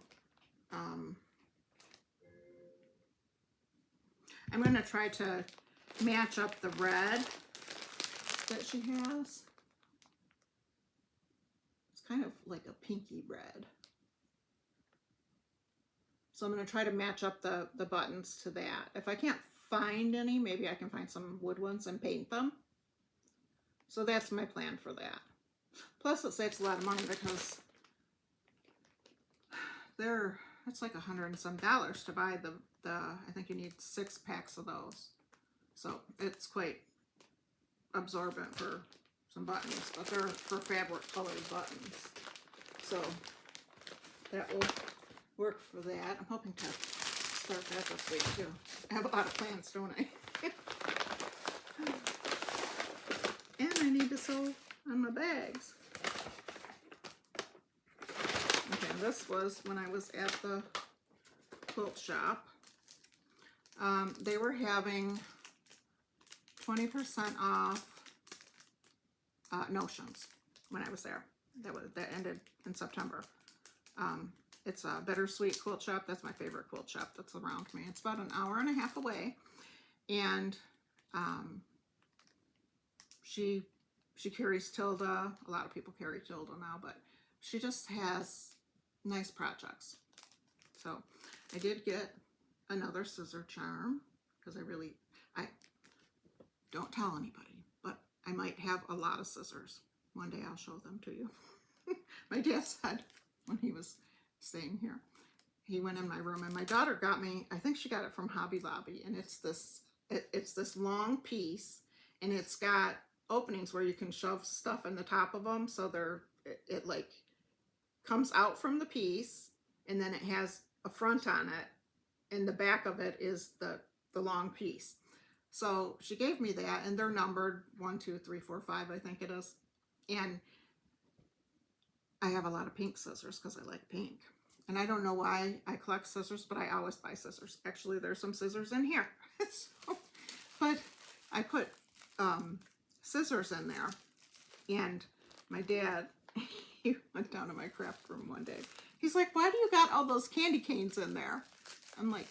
match up the red that she has. It's kind of like a pinky red. So I'm going to try to match up the buttons to that. If I can't find any, maybe I can find some wood ones and paint them. So that's my plan for that. Plus it saves a lot of money because it's like $100 and some to buy the I think you need 6 packs of those. So it's quite absorbent for some buttons, but they're for fabric colored buttons. So that will work for that. I'm hoping to start that this week too. I have a lot of plans, don't I? And I need to sew on my bags. Okay, this was when I was at the quilt shop. They were having 20% off notions when I was there. That ended in September. It's a Bittersweet quilt shop. That's my favorite quilt shop that's around me. It's about an hour and a half away, and she carries Tilda. A lot of people carry Tilda now, but she just has nice projects. So I did get another scissor charm because I don't tell anybody, but I might have a lot of scissors. One day I'll show them to you. My dad said when he was staying here, he went in my room and my daughter got me, I think she got it from Hobby Lobby, and it's this long piece, and it's got openings where you can shove stuff in the top of them, so it like comes out from the piece, and then it has a front on it, and the back of it is the long piece. So she gave me that, and they're numbered 1, 2, 3, 4, 5, I think it is. And I have a lot of pink scissors because I like pink. And I don't know why I collect scissors, but I always buy scissors. Actually, there's some scissors in here. But I put scissors in there. And my dad, he went down to my craft room one day. He's like, why do you got all those candy canes in there? I'm like,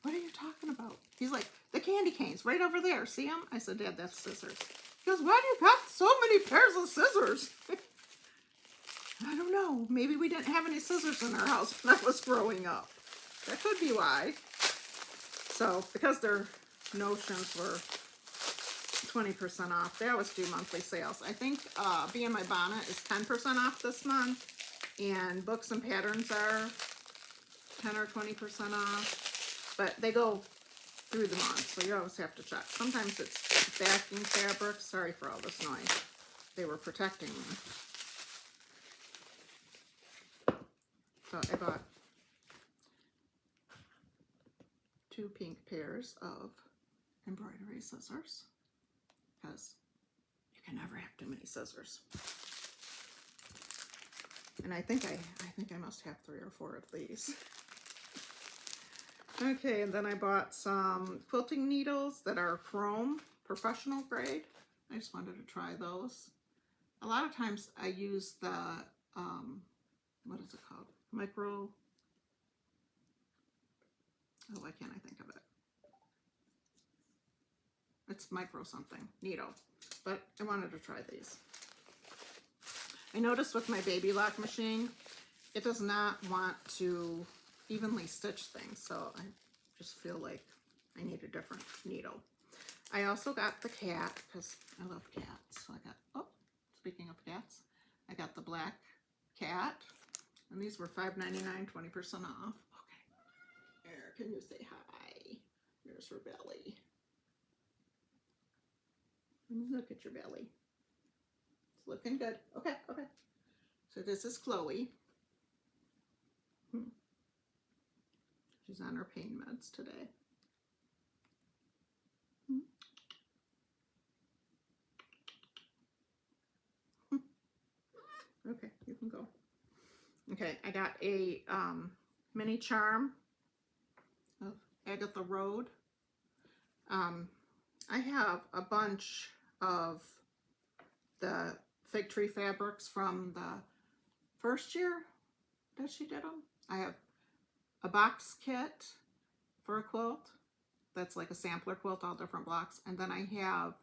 what are you talking about? He's like, the candy canes right over there. See them? I said, Dad, that's scissors. He goes, why do you got so many pairs of scissors? I don't know. Maybe we didn't have any scissors in our house when I was growing up. That could be why. So, because their notions were 20% off, they always do monthly sales. I think Be In My Bonnet is 10% off this month, and Books and Patterns are 10 or 20% off, but they go through the month, so you always have to check. Sometimes it's backing fabric. Sorry for all this noise. They were protecting me. So I bought 2 pink pairs of embroidery scissors because you can never have too many scissors. And I think I must have 3 or 4 of these. Okay, and then I bought some quilting needles that are chrome, professional grade. I just wanted to try those. A lot of times I use the, what is it called? Micro, oh, why can't I think of it? It's micro something, needle, but I wanted to try these. I noticed with my baby lock machine, it does not want to evenly stitch things, so I just feel like I need a different needle. I also got the cat, because I love cats, so I got, oh, speaking of cats, I got the black cat, and these were $5.99, 20% off. Okay, there, can you say hi? There's her belly. Let me look at your belly. It's looking good. Okay, okay. So this is Chloe. She's on her pain meds today. Okay, you can go. Okay, I got a mini charm of Agatha Road. I have a bunch of the fig tree fabrics from the first year that she did them. I have a box kit for a quilt that's like a sampler quilt, all different blocks, and then I have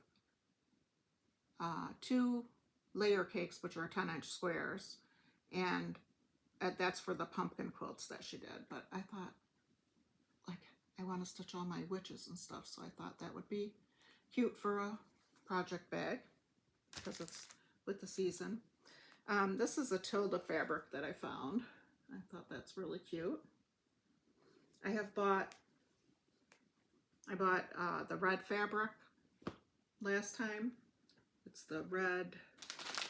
2 layer cakes, which are 10-inch squares, and that's for the pumpkin quilts that she did. But I thought, like, I want to stitch all my witches and stuff, so I thought that would be cute for a project bag because it's with the season. This is a Tilda fabric that I found. I thought that's really cute. I bought the red fabric last time. It's the red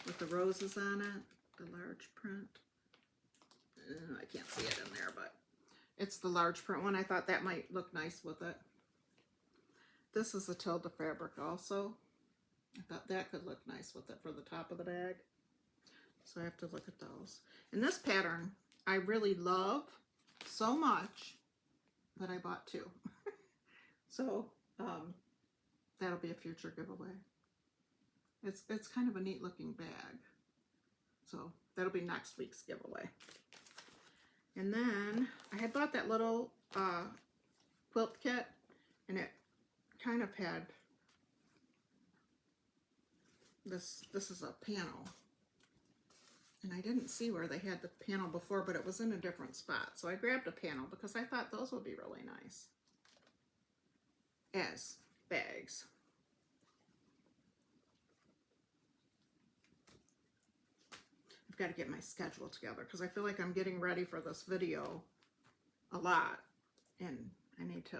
with the roses on it, the large print. I can't see it in there, but it's the large print one. I thought that might look nice with it. This is a Tilda fabric also. I thought that could look nice with it for the top of the bag. So I have to look at those. And this pattern I really love so much that I bought two. So that'll be a future giveaway. It's kind of a neat looking bag. So that'll be next week's giveaway. And then I had bought that little quilt kit, and it kind of had this is a panel. And I didn't see where they had the panel before, but it was in a different spot. So I grabbed a panel because I thought those would be really nice as bags. I've got to get my schedule together because I feel like I'm getting ready for this video a lot, and I need to.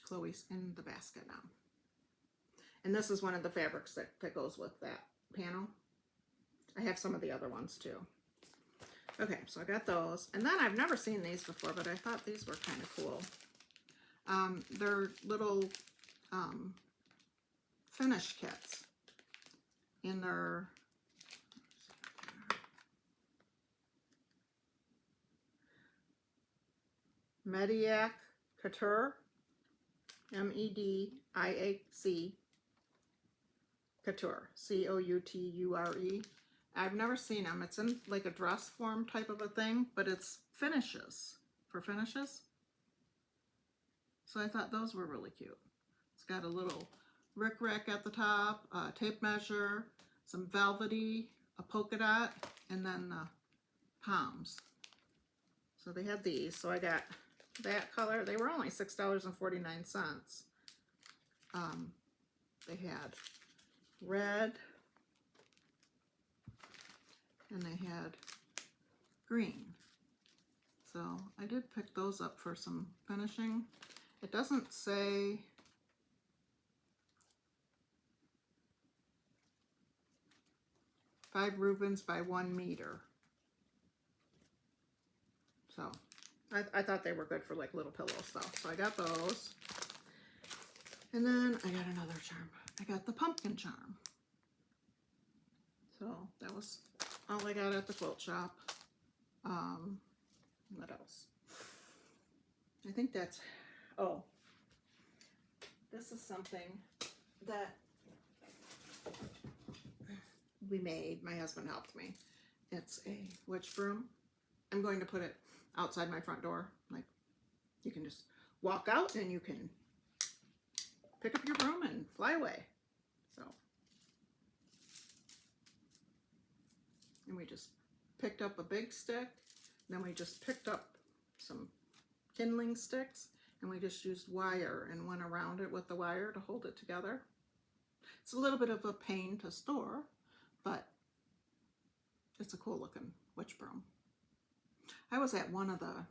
Chloe's in the basket now. And this is one of the fabrics that goes with that panel. I have some of the other ones too. Okay, so I got those. And then I've never seen these before, but I thought these were kind of cool. They're little finish kits. In their Mediac Couture, M-E-D-I-A-C Couture, C-O-U-T-U-R-E. I've never seen them. It's in like a dress form type of a thing, but it's finishes, for finishes. So I thought those were really cute. It's got a little rickrack at the top, tape measure, some velvety, a polka dot, and then the palms. So they had these. So I got that color. They were only $6.49. They had red, and they had green. So I did pick those up for some finishing. It doesn't say 5 Rubens by 1 meter. So I thought they were good for like little pillow stuff. So I got those. And then I got another charm. I got the pumpkin charm. So that was all I got at the quilt shop. What else? I think that's, oh, this is something that we made. My husband helped me. It's a witch broom. I'm going to put it outside my front door. Like, you can just walk out and you can pick up your broom and fly away. So, and we just picked up a big stick. Then we just picked up some kindling sticks, and we just used wire and went around it with the wire to hold it together. It's a little bit of a pain to store, but it's a cool looking witch broom. I was at one of the,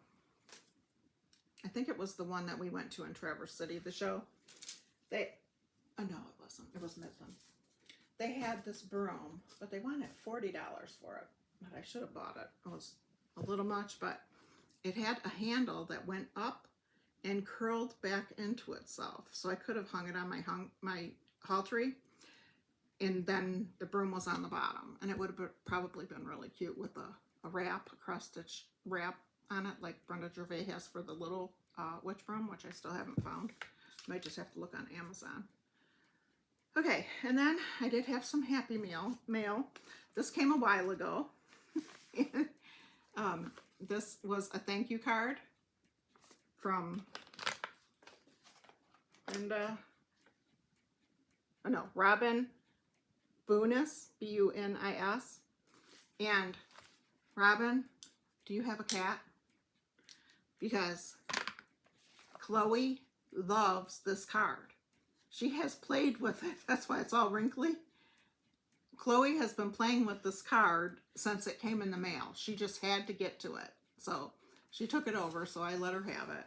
I think it was the one that we went to in Traverse City, the show. Oh no, it wasn't. It was Midland. They had this broom, but they wanted $40 for it. But I should have bought it. It was a little much, but it had a handle that went up and curled back into itself. So I could have hung it on my hall tree, and then the broom was on the bottom, and it would have probably been really cute with a wrap, a cross-stitch wrap on it, like Brenda Gervais has for the little witch broom, which I still haven't found. Might just have to look on Amazon. Okay, and then I did have some Happy Mail. This came a while ago. This was a thank you card from Robin Bunis, B-U-N-I-S. And Robin, do you have a cat? Because Chloe loves this card. She has played with it. That's why it's all wrinkly. Chloe has been playing with this card since it came in the mail. She just had to get to it. So she took it over, so I let her have it.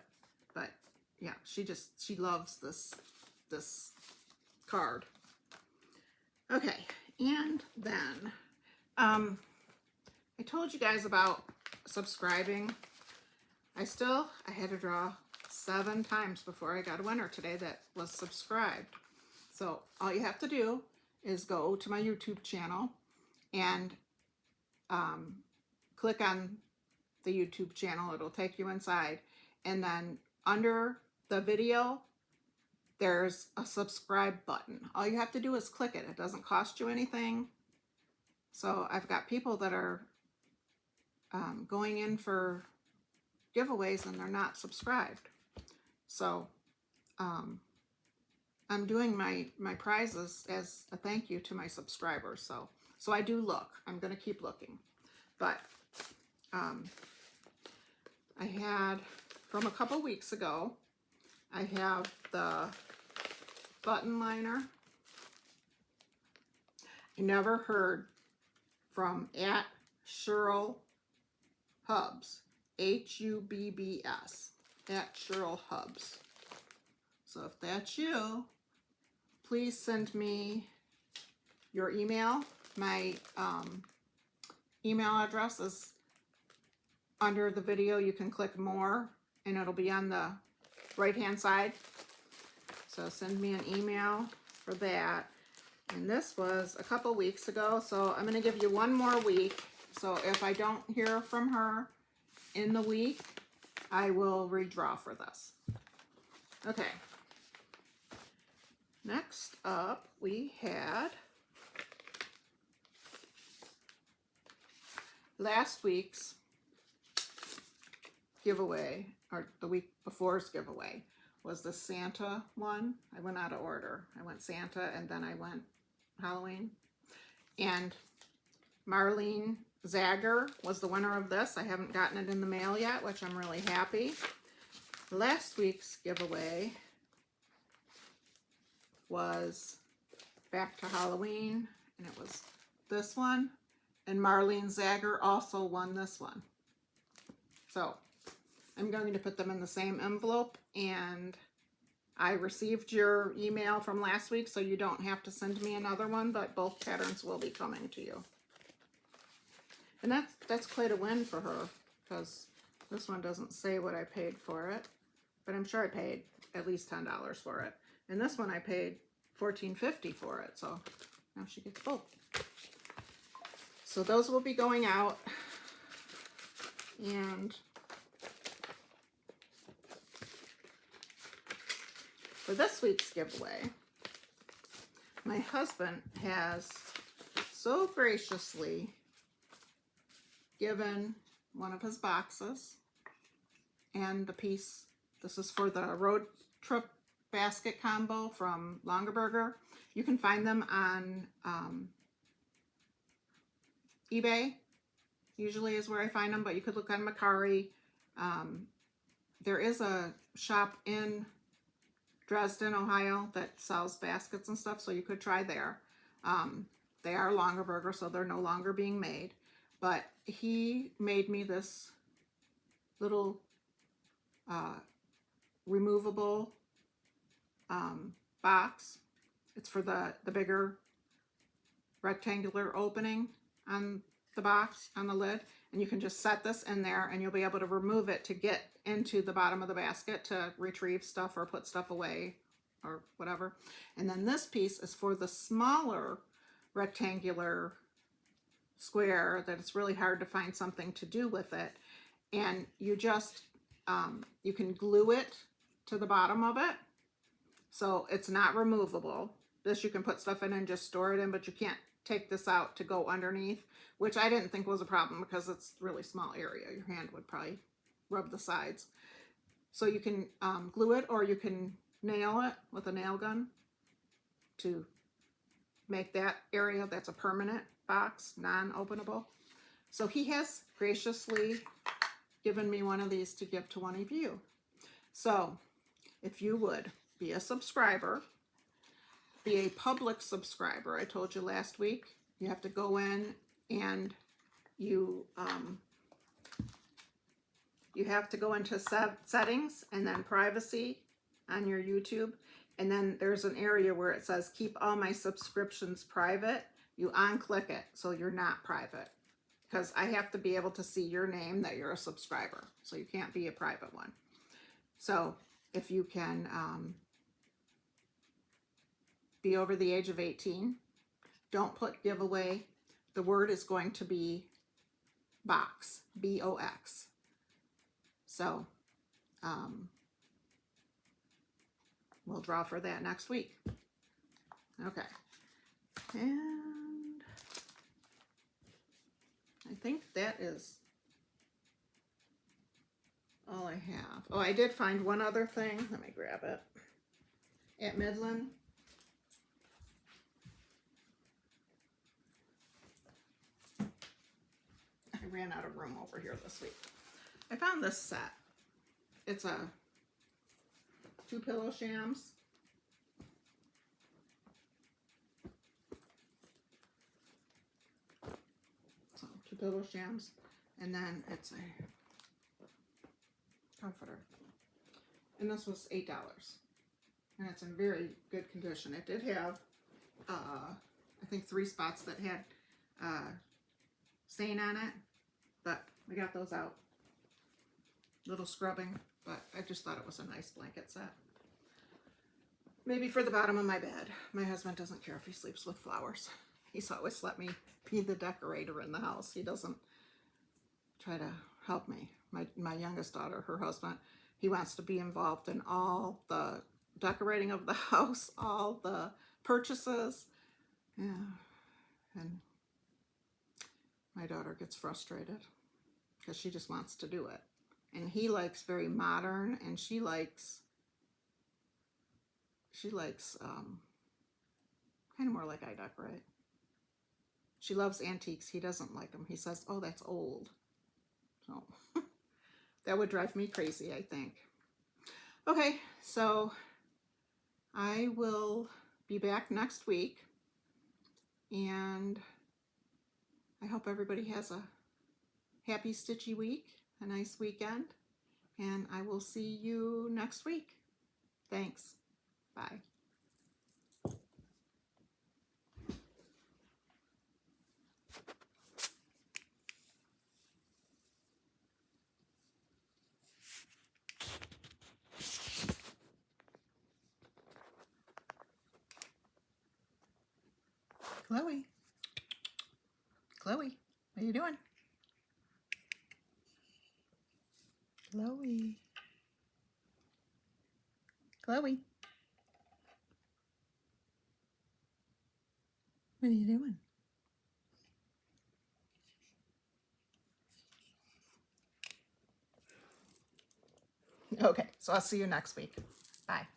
But yeah, she loves this card. Okay, and then I told you guys about subscribing. I had to draw 7 times before I got a winner today that was subscribed. So all you have to do is go to my YouTube channel and click on the YouTube channel. It'll take you inside. And then under the video, there's a subscribe button. All you have to do is click it. It doesn't cost you anything. So I've got people that are going in for giveaways and they're not subscribed. So I'm doing my prizes as a thank you to my subscribers. So I do look. I'm going to keep looking. But I had, from a couple weeks ago, I have the button liner. I never heard from @Cheryl Hubs, Hubbs, @Cheryl Hubs. So if that's you, please send me your email. My email address is under the video. You can click more and it'll be on the right hand side. So send me an email for that. And this was a couple weeks ago, so I'm going to give you one more week. So if I don't hear from her in the week, I will redraw for this. Okay. Next up, we had last week's giveaway, or the week before's giveaway, was the Santa one. I went out of order. I went Santa and then I went Halloween. And Marlene Zager was the winner of this. I haven't gotten it in the mail yet, which I'm really happy. Last week's giveaway was back to Halloween, and it was this one. And Marlene Zager also won this one. So I'm going to put them in the same envelope, and I received your email from last week, so you don't have to send me another one, but both patterns will be coming to you. And that's quite a win for her, because this one doesn't say what I paid for it, but I'm sure I paid at least $10 for it. And this one I paid $14.50 for it, so now she gets both. So those will be going out, and for this week's giveaway, my husband has so graciously given one of his boxes and the piece. This is for the road trip basket combo from Longaberger. You can find them on eBay, usually is where I find them, but you could look on Mercari. There is a shop in Dresden, Ohio that sells baskets and stuff, so you could try there. They are Longaberger, so they're no longer being made. But he made me this little removable box. It's for the bigger rectangular opening on the box, on the lid. And you can just set this in there and you'll be able to remove it to get into the bottom of the basket to retrieve stuff or put stuff away or whatever. And then this piece is for the smaller rectangular square that it's really hard to find something to do with it. And you just, you can glue it to the bottom of it. So it's not removable. This you can put stuff in and just store it in, but you can't take this out to go underneath, which I didn't think was a problem because it's a really small area. Your hand would probably rub the sides. So you can glue it, or you can nail it with a nail gun to make that area that's a permanent box non-openable. So he has graciously given me one of these to give to one of you. So if you would be a subscriber, be a public subscriber. I told you last week, you have to go in and you have to go into settings and then privacy on your YouTube. And then there's an area where it says keep all my subscriptions private. You unclick it so you're not private. because I have to be able to see your name that you're a subscriber. So you can't be a private one. So if you can be over the age of 18, don't put giveaway. The word is going to be box, B-O-X. So we'll draw for that next week. Okay. And I think that is all I have. Oh, I did find one other thing. Let me grab it. At Midland. I ran out of room over here this week. I found this set. It's a 2 pillow shams. So 2 pillow shams, and then it's a comforter. And this was $8. And it's in very good condition. It did have, I think 3 spots that had stain on it, but we got those out. Little scrubbing, but I just thought it was a nice blanket set. Maybe for the bottom of my bed. My husband doesn't care if he sleeps with flowers. He's always let me be the decorator in the house. He doesn't try to help me. My youngest daughter, her husband, he wants to be involved in all the decorating of the house, all the purchases. Yeah. And my daughter gets frustrated because she just wants to do it. And he likes very modern, and she likes kind of more like I decorate. She loves antiques. He doesn't like them. He says, oh, that's old. So that would drive me crazy, I think. Okay, so I will be back next week, and I hope everybody has a happy stitchy week, a nice weekend, and I will see you next week. Thanks. Bye. Chloe. Chloe, what are you doing? Chloe. Chloe. What are you doing? Okay, so I'll see you next week. Bye.